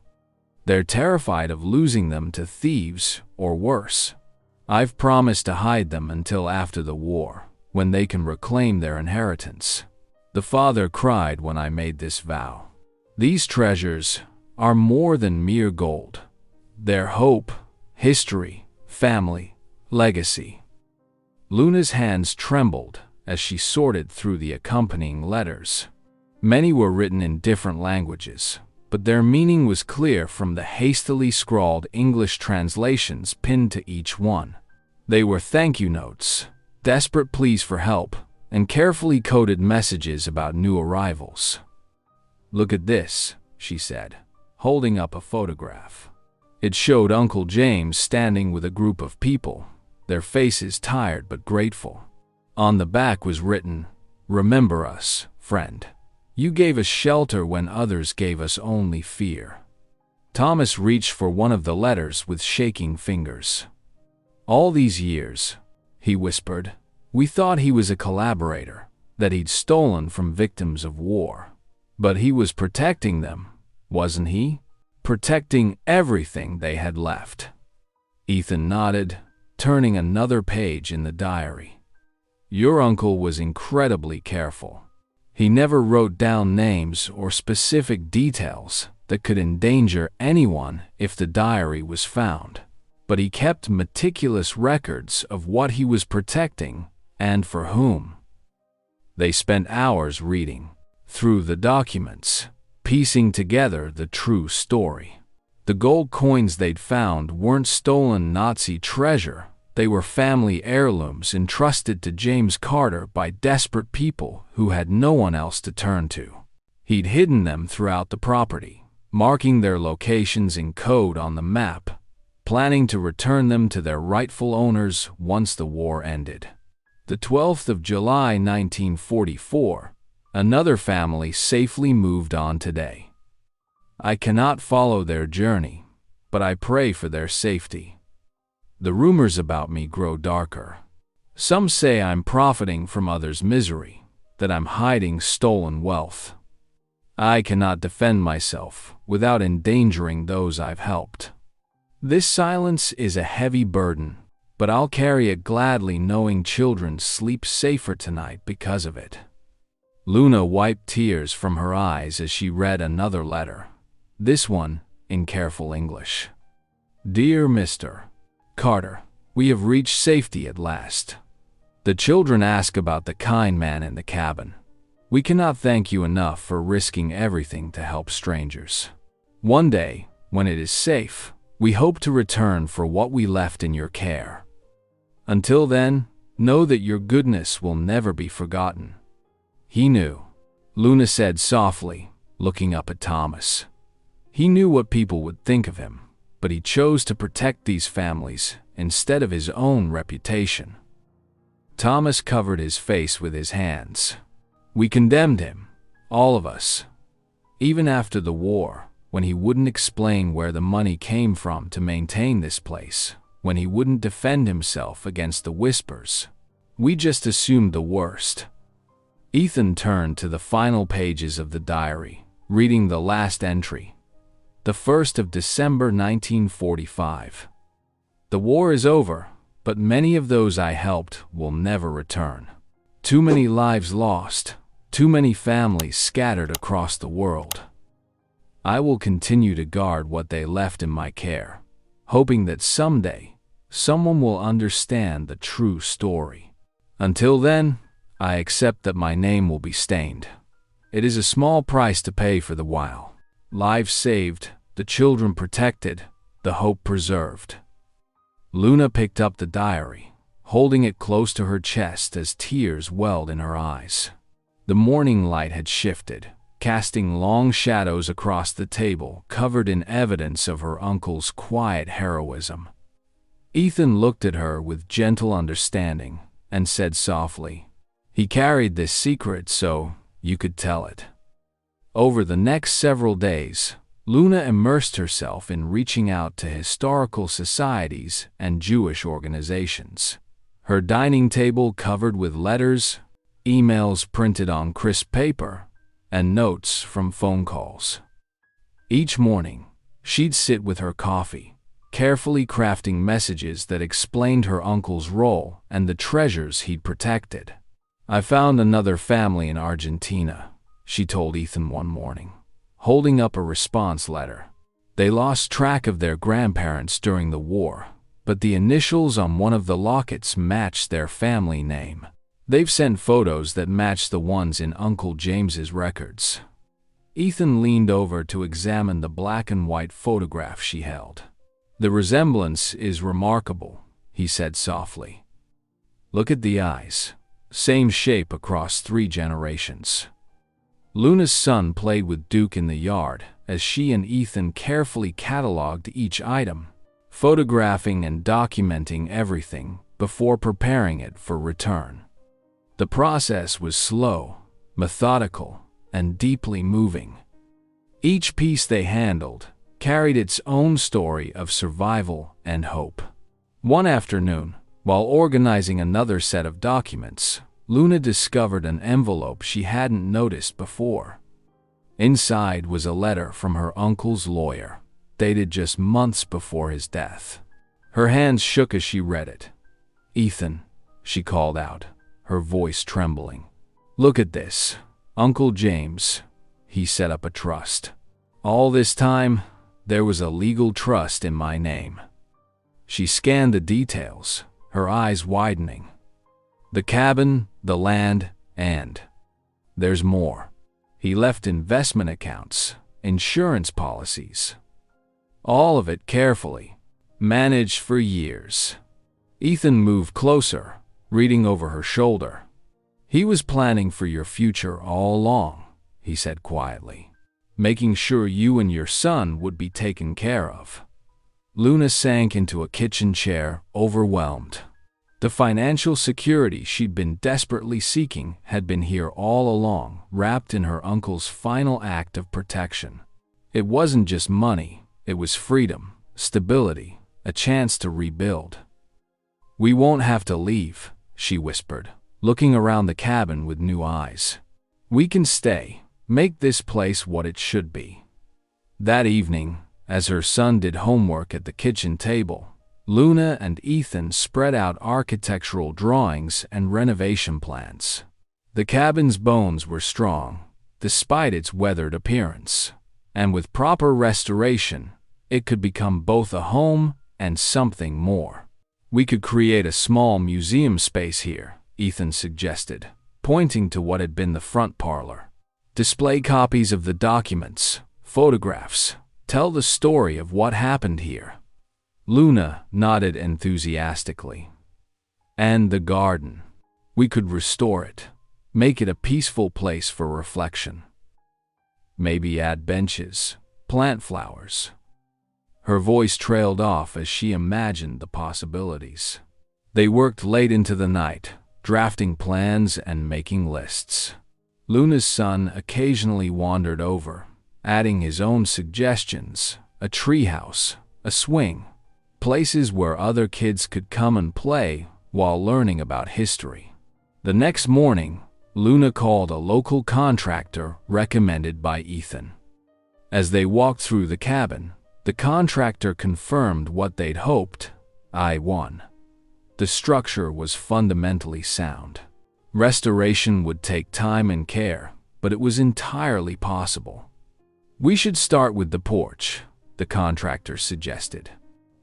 They're terrified of losing them to thieves or worse. I've promised to hide them until after the war, when they can reclaim their inheritance. The father cried when I made this vow. These treasures are more than mere gold. They're hope, history, family, legacy. Luna's hands trembled as she sorted through the accompanying letters. Many were written in different languages, but their meaning was clear from the hastily scrawled English translations pinned to each one. They were thank you notes, desperate pleas for help, and carefully coded messages about new arrivals. "Look at this," she said, holding up a photograph. It showed Uncle James standing with a group of people, their faces tired but grateful. On the back was written, "Remember us, friend. You gave us shelter when others gave us only fear." Thomas reached for one of the letters with shaking fingers. "All these years," he whispered, "we thought he was a collaborator, that he'd stolen from victims of war. But he was protecting them, wasn't he? Protecting everything they had left." Ethan nodded, turning another page in the diary. "Your uncle was incredibly careful. He never wrote down names or specific details that could endanger anyone if the diary was found, but he kept meticulous records of what he was protecting and for whom." They spent hours reading through the documents, piecing together the true story. The gold coins they'd found weren't stolen Nazi treasure. They were family heirlooms entrusted to James Carter by desperate people who had no one else to turn to. He'd hidden them throughout the property, marking their locations in code on the map, planning to return them to their rightful owners once the war ended. The 12th of July 1944, another family safely moved on today. I cannot follow their journey, but I pray for their safety. The rumors about me grow darker. Some say I'm profiting from others' misery, that I'm hiding stolen wealth. I cannot defend myself without endangering those I've helped. This silence is a heavy burden, but I'll carry it gladly knowing children sleep safer tonight because of it. Luna wiped tears from her eyes as she read another letter, this one in careful English. "Dear Mr. Carter, we have reached safety at last. The children ask about the kind man in the cabin. We cannot thank you enough for risking everything to help strangers. One day, when it is safe, we hope to return for what we left in your care. Until then, know that your goodness will never be forgotten." He knew, Luna said softly, looking up at Thomas. He knew what people would think of him, but he chose to protect these families instead of his own reputation. Thomas covered his face with his hands. We condemned him, all of us. Even after the war, when he wouldn't explain where the money came from to maintain this place, when he wouldn't defend himself against the whispers, we just assumed the worst. Ethan turned to the final pages of the diary, reading the last entry. The 1st of December 1945. "The war is over, but many of those I helped will never return. Too many lives lost, too many families scattered across the world. I will continue to guard what they left in my care, hoping that someday someone will understand the true story. Until then, I accept that my name will be stained. It is a small price to pay for the while. Lives saved, the children protected, the hope preserved. Luna picked up the diary, holding it close to her chest as tears welled in her eyes. The morning light had shifted, casting long shadows across the table, covered in evidence of her uncle's quiet heroism. Ethan looked at her with gentle understanding and said softly, "He carried this secret so you could tell it." Over the next several days, Luna immersed herself in reaching out to historical societies and Jewish organizations. Her dining table covered with letters, emails printed on crisp paper, and notes from phone calls. Each morning, she'd sit with her coffee, carefully crafting messages that explained her uncle's role and the treasures he'd protected. "I found another family in Argentina," she told Ethan one morning, holding up a response letter. "They lost track of their grandparents during the war, but the initials on one of the lockets matched their family name. They've sent photos that match the ones in Uncle James's records." Ethan leaned over to examine the black and white photograph she held. "The resemblance is remarkable," he said softly. "Look at the eyes. Same shape across 3 generations." Luna's son played with Duke in the yard as she and Ethan carefully cataloged each item, photographing and documenting everything before preparing it for return. The process was slow, methodical, and deeply moving. Each piece they handled carried its own story of survival and hope. One afternoon, while organizing another set of documents, Luna discovered an envelope she hadn't noticed before. Inside was a letter from her uncle's lawyer, dated just months before his death. Her hands shook as she read it. "Ethan," she called out, her voice trembling. "Look at this. Uncle James, he set up a trust. All this time, there was a legal trust in my name." She scanned the details, her eyes widening. The cabin, the land, and there's more. He left investment accounts, insurance policies. All of it carefully, managed for years. Ethan moved closer, reading over her shoulder. "He was planning for your future all along," he said quietly, "making sure you and your son would be taken care of." Luna sank into a kitchen chair, overwhelmed. The financial security she'd been desperately seeking had been here all along, wrapped in her uncle's final act of protection. It wasn't just money, it was freedom, stability, a chance to rebuild. "We won't have to leave," she whispered, looking around the cabin with new eyes. "We can stay, make this place what it should be." That evening, as her son did homework at the kitchen table, Luna and Ethan spread out architectural drawings and renovation plans. The cabin's bones were strong, despite its weathered appearance, and with proper restoration, it could become both a home and something more. "We could create a small museum space here," Ethan suggested, pointing to what had been the front parlor. "Display copies of the documents, photographs, tell the story of what happened here." Luna nodded enthusiastically. "And the garden. We could restore it, make it a peaceful place for reflection. Maybe add benches, plant flowers." Her voice trailed off as she imagined the possibilities. They worked late into the night, drafting plans and making lists. Luna's son occasionally wandered over, adding his own suggestions, a treehouse, a swing, places where other kids could come and play while learning about history. The next morning, Luna called a local contractor recommended by Ethan. As they walked through the cabin, the contractor confirmed what they'd hoped. I won. The The structure was fundamentally sound. Restoration would take time and care, but it was entirely possible. "We should start with the porch," the contractor suggested.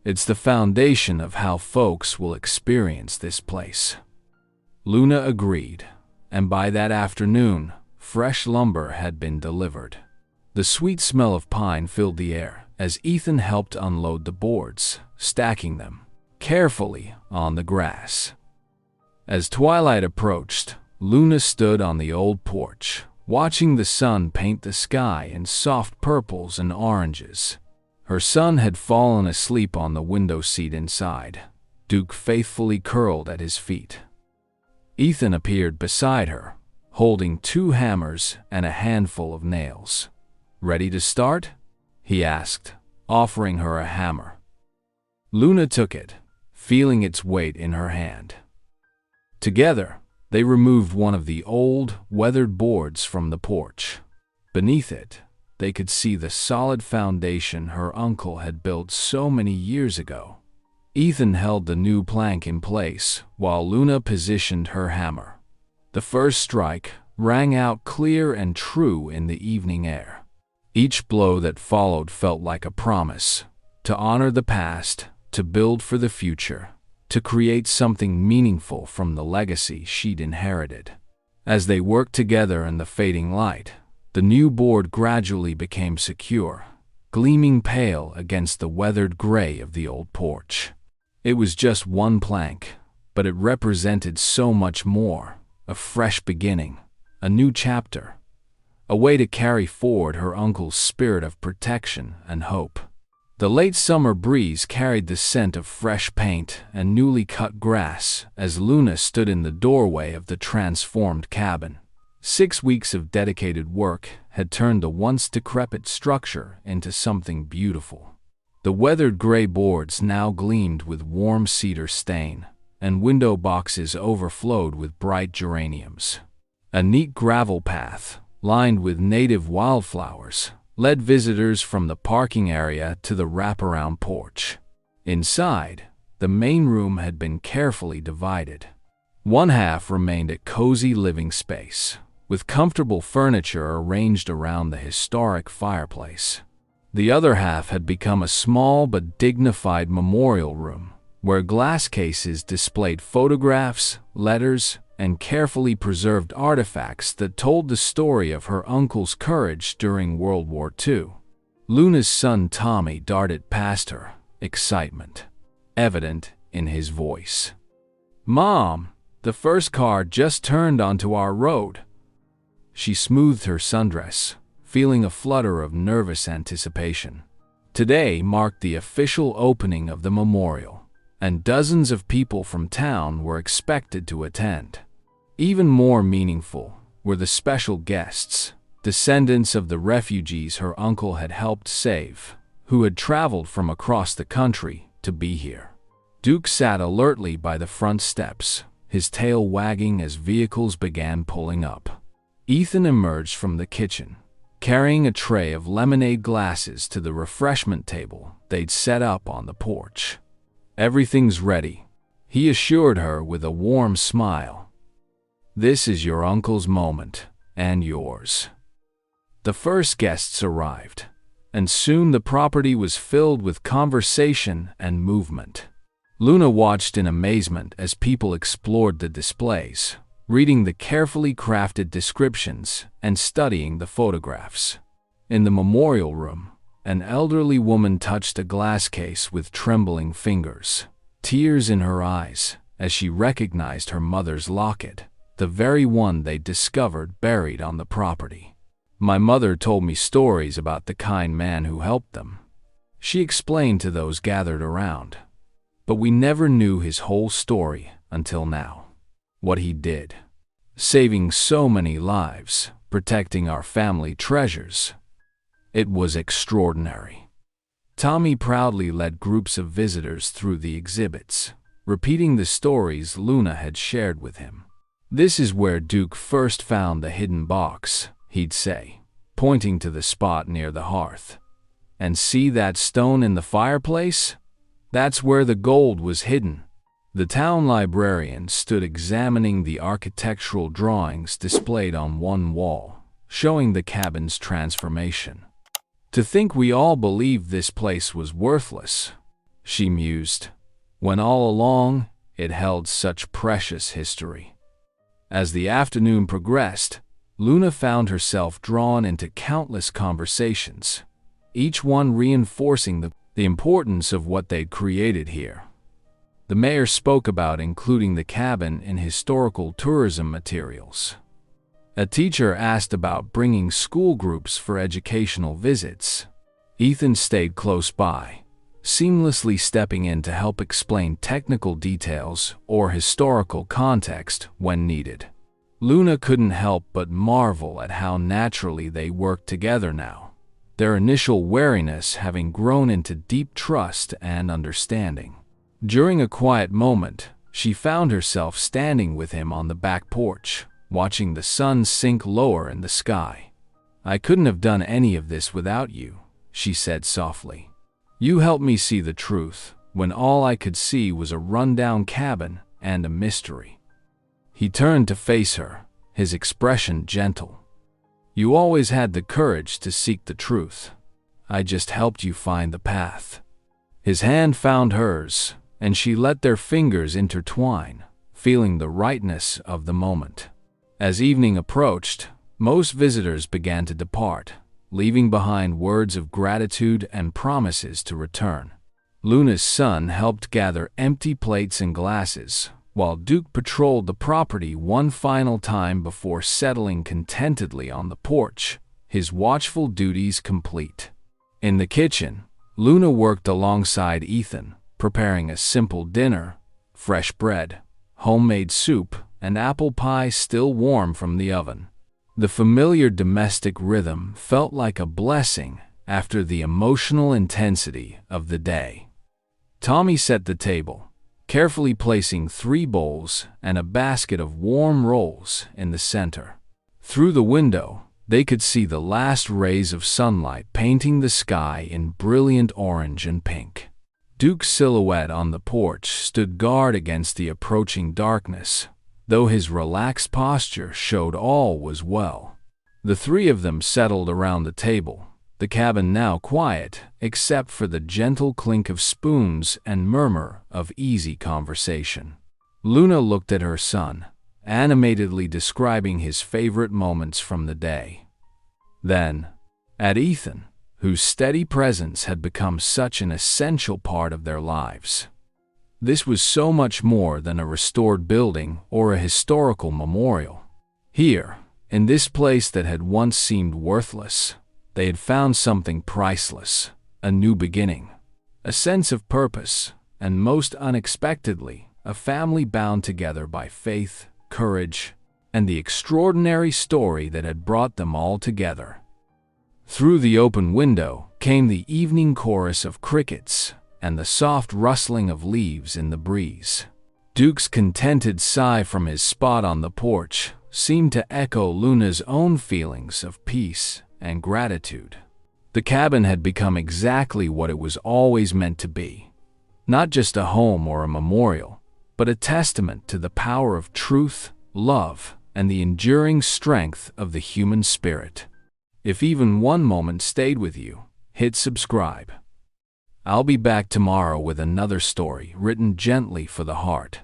"It's the foundation of how folks will experience this place." Luna agreed, and by that afternoon, fresh lumber had been delivered. The sweet smell of pine filled the air as Ethan helped unload the boards, stacking them carefully on the grass. As twilight approached, Luna stood on the old porch, watching the sun paint the sky in soft purples and oranges. Her son had fallen asleep on the window seat inside, Duke faithfully curled at his feet. Ethan appeared beside her, holding 2 hammers and a handful of nails. "Ready to start?" he asked, offering her a hammer. Luna took it, feeling its weight in her hand. Together, they removed one of the old, weathered boards from the porch. Beneath it, they could see the solid foundation her uncle had built so many years ago. Ethan held the new plank in place while Luna positioned her hammer. The first strike rang out clear and true in the evening air. Each blow that followed felt like a promise to honor the past, to build for the future, to create something meaningful from the legacy she'd inherited. As they worked together in the fading light, the new board gradually became secure, gleaming pale against the weathered gray of the old porch. It was just one plank, but it represented so much more: a fresh beginning, a new chapter, a way to carry forward her uncle's spirit of protection and hope. The late summer breeze carried the scent of fresh paint and newly cut grass as Luna stood in the doorway of the transformed cabin. 6 weeks of dedicated work had turned the once decrepit structure into something beautiful. The weathered gray boards now gleamed with warm cedar stain, and window boxes overflowed with bright geraniums. A neat gravel path, lined with native wildflowers, led visitors from the parking area to the wraparound porch. Inside, the main room had been carefully divided. One half remained a cozy living space, with comfortable furniture arranged around the historic fireplace. The other half had become a small but dignified memorial room, where glass cases displayed photographs, letters, and carefully preserved artifacts that told the story of her uncle's courage during World War II. Luna's son Tommy darted past her, excitement evident in his voice. "Mom, the first car just turned onto our road." She smoothed her sundress, feeling a flutter of nervous anticipation. Today marked the official opening of the memorial, and dozens of people from town were expected to attend. Even more meaningful were the special guests, descendants of the refugees her uncle had helped save, who had traveled from across the country to be here. Duke sat alertly by the front steps, his tail wagging as vehicles began pulling up. Ethan emerged from the kitchen, carrying a tray of lemonade glasses to the refreshment table they'd set up on the porch. "Everything's ready," he assured her with a warm smile. "This is your uncle's moment, and yours." The first guests arrived, and soon the property was filled with conversation and movement. Luna watched in amazement as people explored the displays, reading the carefully crafted descriptions and studying the photographs. In the memorial room, an elderly woman touched a glass case with trembling fingers, tears in her eyes as she recognized her mother's locket, the very one they discovered buried on the property. "My mother told me stories about the kind man who helped them," she explained to those gathered around. "But we never knew his whole story until now. What he did, saving so many lives, protecting our family treasures. It was extraordinary." Tommy proudly led groups of visitors through the exhibits, repeating the stories Luna had shared with him. "This is where Duke first found the hidden box," he'd say, pointing to the spot near the hearth. "And see that stone in the fireplace? That's where the gold was hidden." The town librarian stood examining the architectural drawings displayed on one wall, showing the cabin's transformation. To think we all believed this place was worthless, she mused, when all along it held such precious history. As the afternoon progressed, Luna found herself drawn into countless conversations, each one reinforcing the importance of what they'd created here. The mayor spoke about including the cabin in historical tourism materials. A teacher asked about bringing school groups for educational visits. Ethan stayed close by, seamlessly stepping in to help explain technical details or historical context when needed. Luna couldn't help but marvel at how naturally they worked together now, their initial wariness having grown into deep trust and understanding. During a quiet moment, she found herself standing with him on the back porch, watching the sun sink lower in the sky. "I couldn't have done any of this without you," she said softly. "You helped me see the truth, when all I could see was a rundown cabin and a mystery." He turned to face her, his expression gentle. "You always had the courage to seek the truth. I just helped you find the path." His hand found hers, and she let their fingers intertwine, feeling the rightness of the moment. As evening approached, most visitors began to depart, leaving behind words of gratitude and promises to return. Luna's son helped gather empty plates and glasses, while Duke patrolled the property one final time before settling contentedly on the porch, his watchful duties complete. In the kitchen, Luna worked alongside Ethan, preparing a simple dinner: fresh bread, homemade soup, and apple pie still warm from the oven. The familiar domestic rhythm felt like a blessing after the emotional intensity of the day. Tommy set the table, carefully placing 3 bowls and a basket of warm rolls in the center. Through the window, they could see the last rays of sunlight painting the sky in brilliant orange and pink. Duke's silhouette on the porch stood guard against the approaching darkness, though his relaxed posture showed all was well. The 3 of them settled around the table, the cabin now quiet except for the gentle clink of spoons and murmur of easy conversation. Luna looked at her son, animatedly describing his favorite moments from the day. Then, at Ethan, whose steady presence had become such an essential part of their lives. This was so much more than a restored building or a historical memorial. Here, in this place that had once seemed worthless, they had found something priceless: a new beginning, a sense of purpose, and most unexpectedly, a family bound together by faith, courage, and the extraordinary story that had brought them all together. Through the open window came the evening chorus of crickets and the soft rustling of leaves in the breeze. Duke's contented sigh from his spot on the porch seemed to echo Luna's own feelings of peace and gratitude. The cabin had become exactly what it was always meant to be: not just a home or a memorial, but a testament to the power of truth, love, and the enduring strength of the human spirit. If even one moment stayed with you, hit subscribe. I'll be back tomorrow with another story written gently for the heart.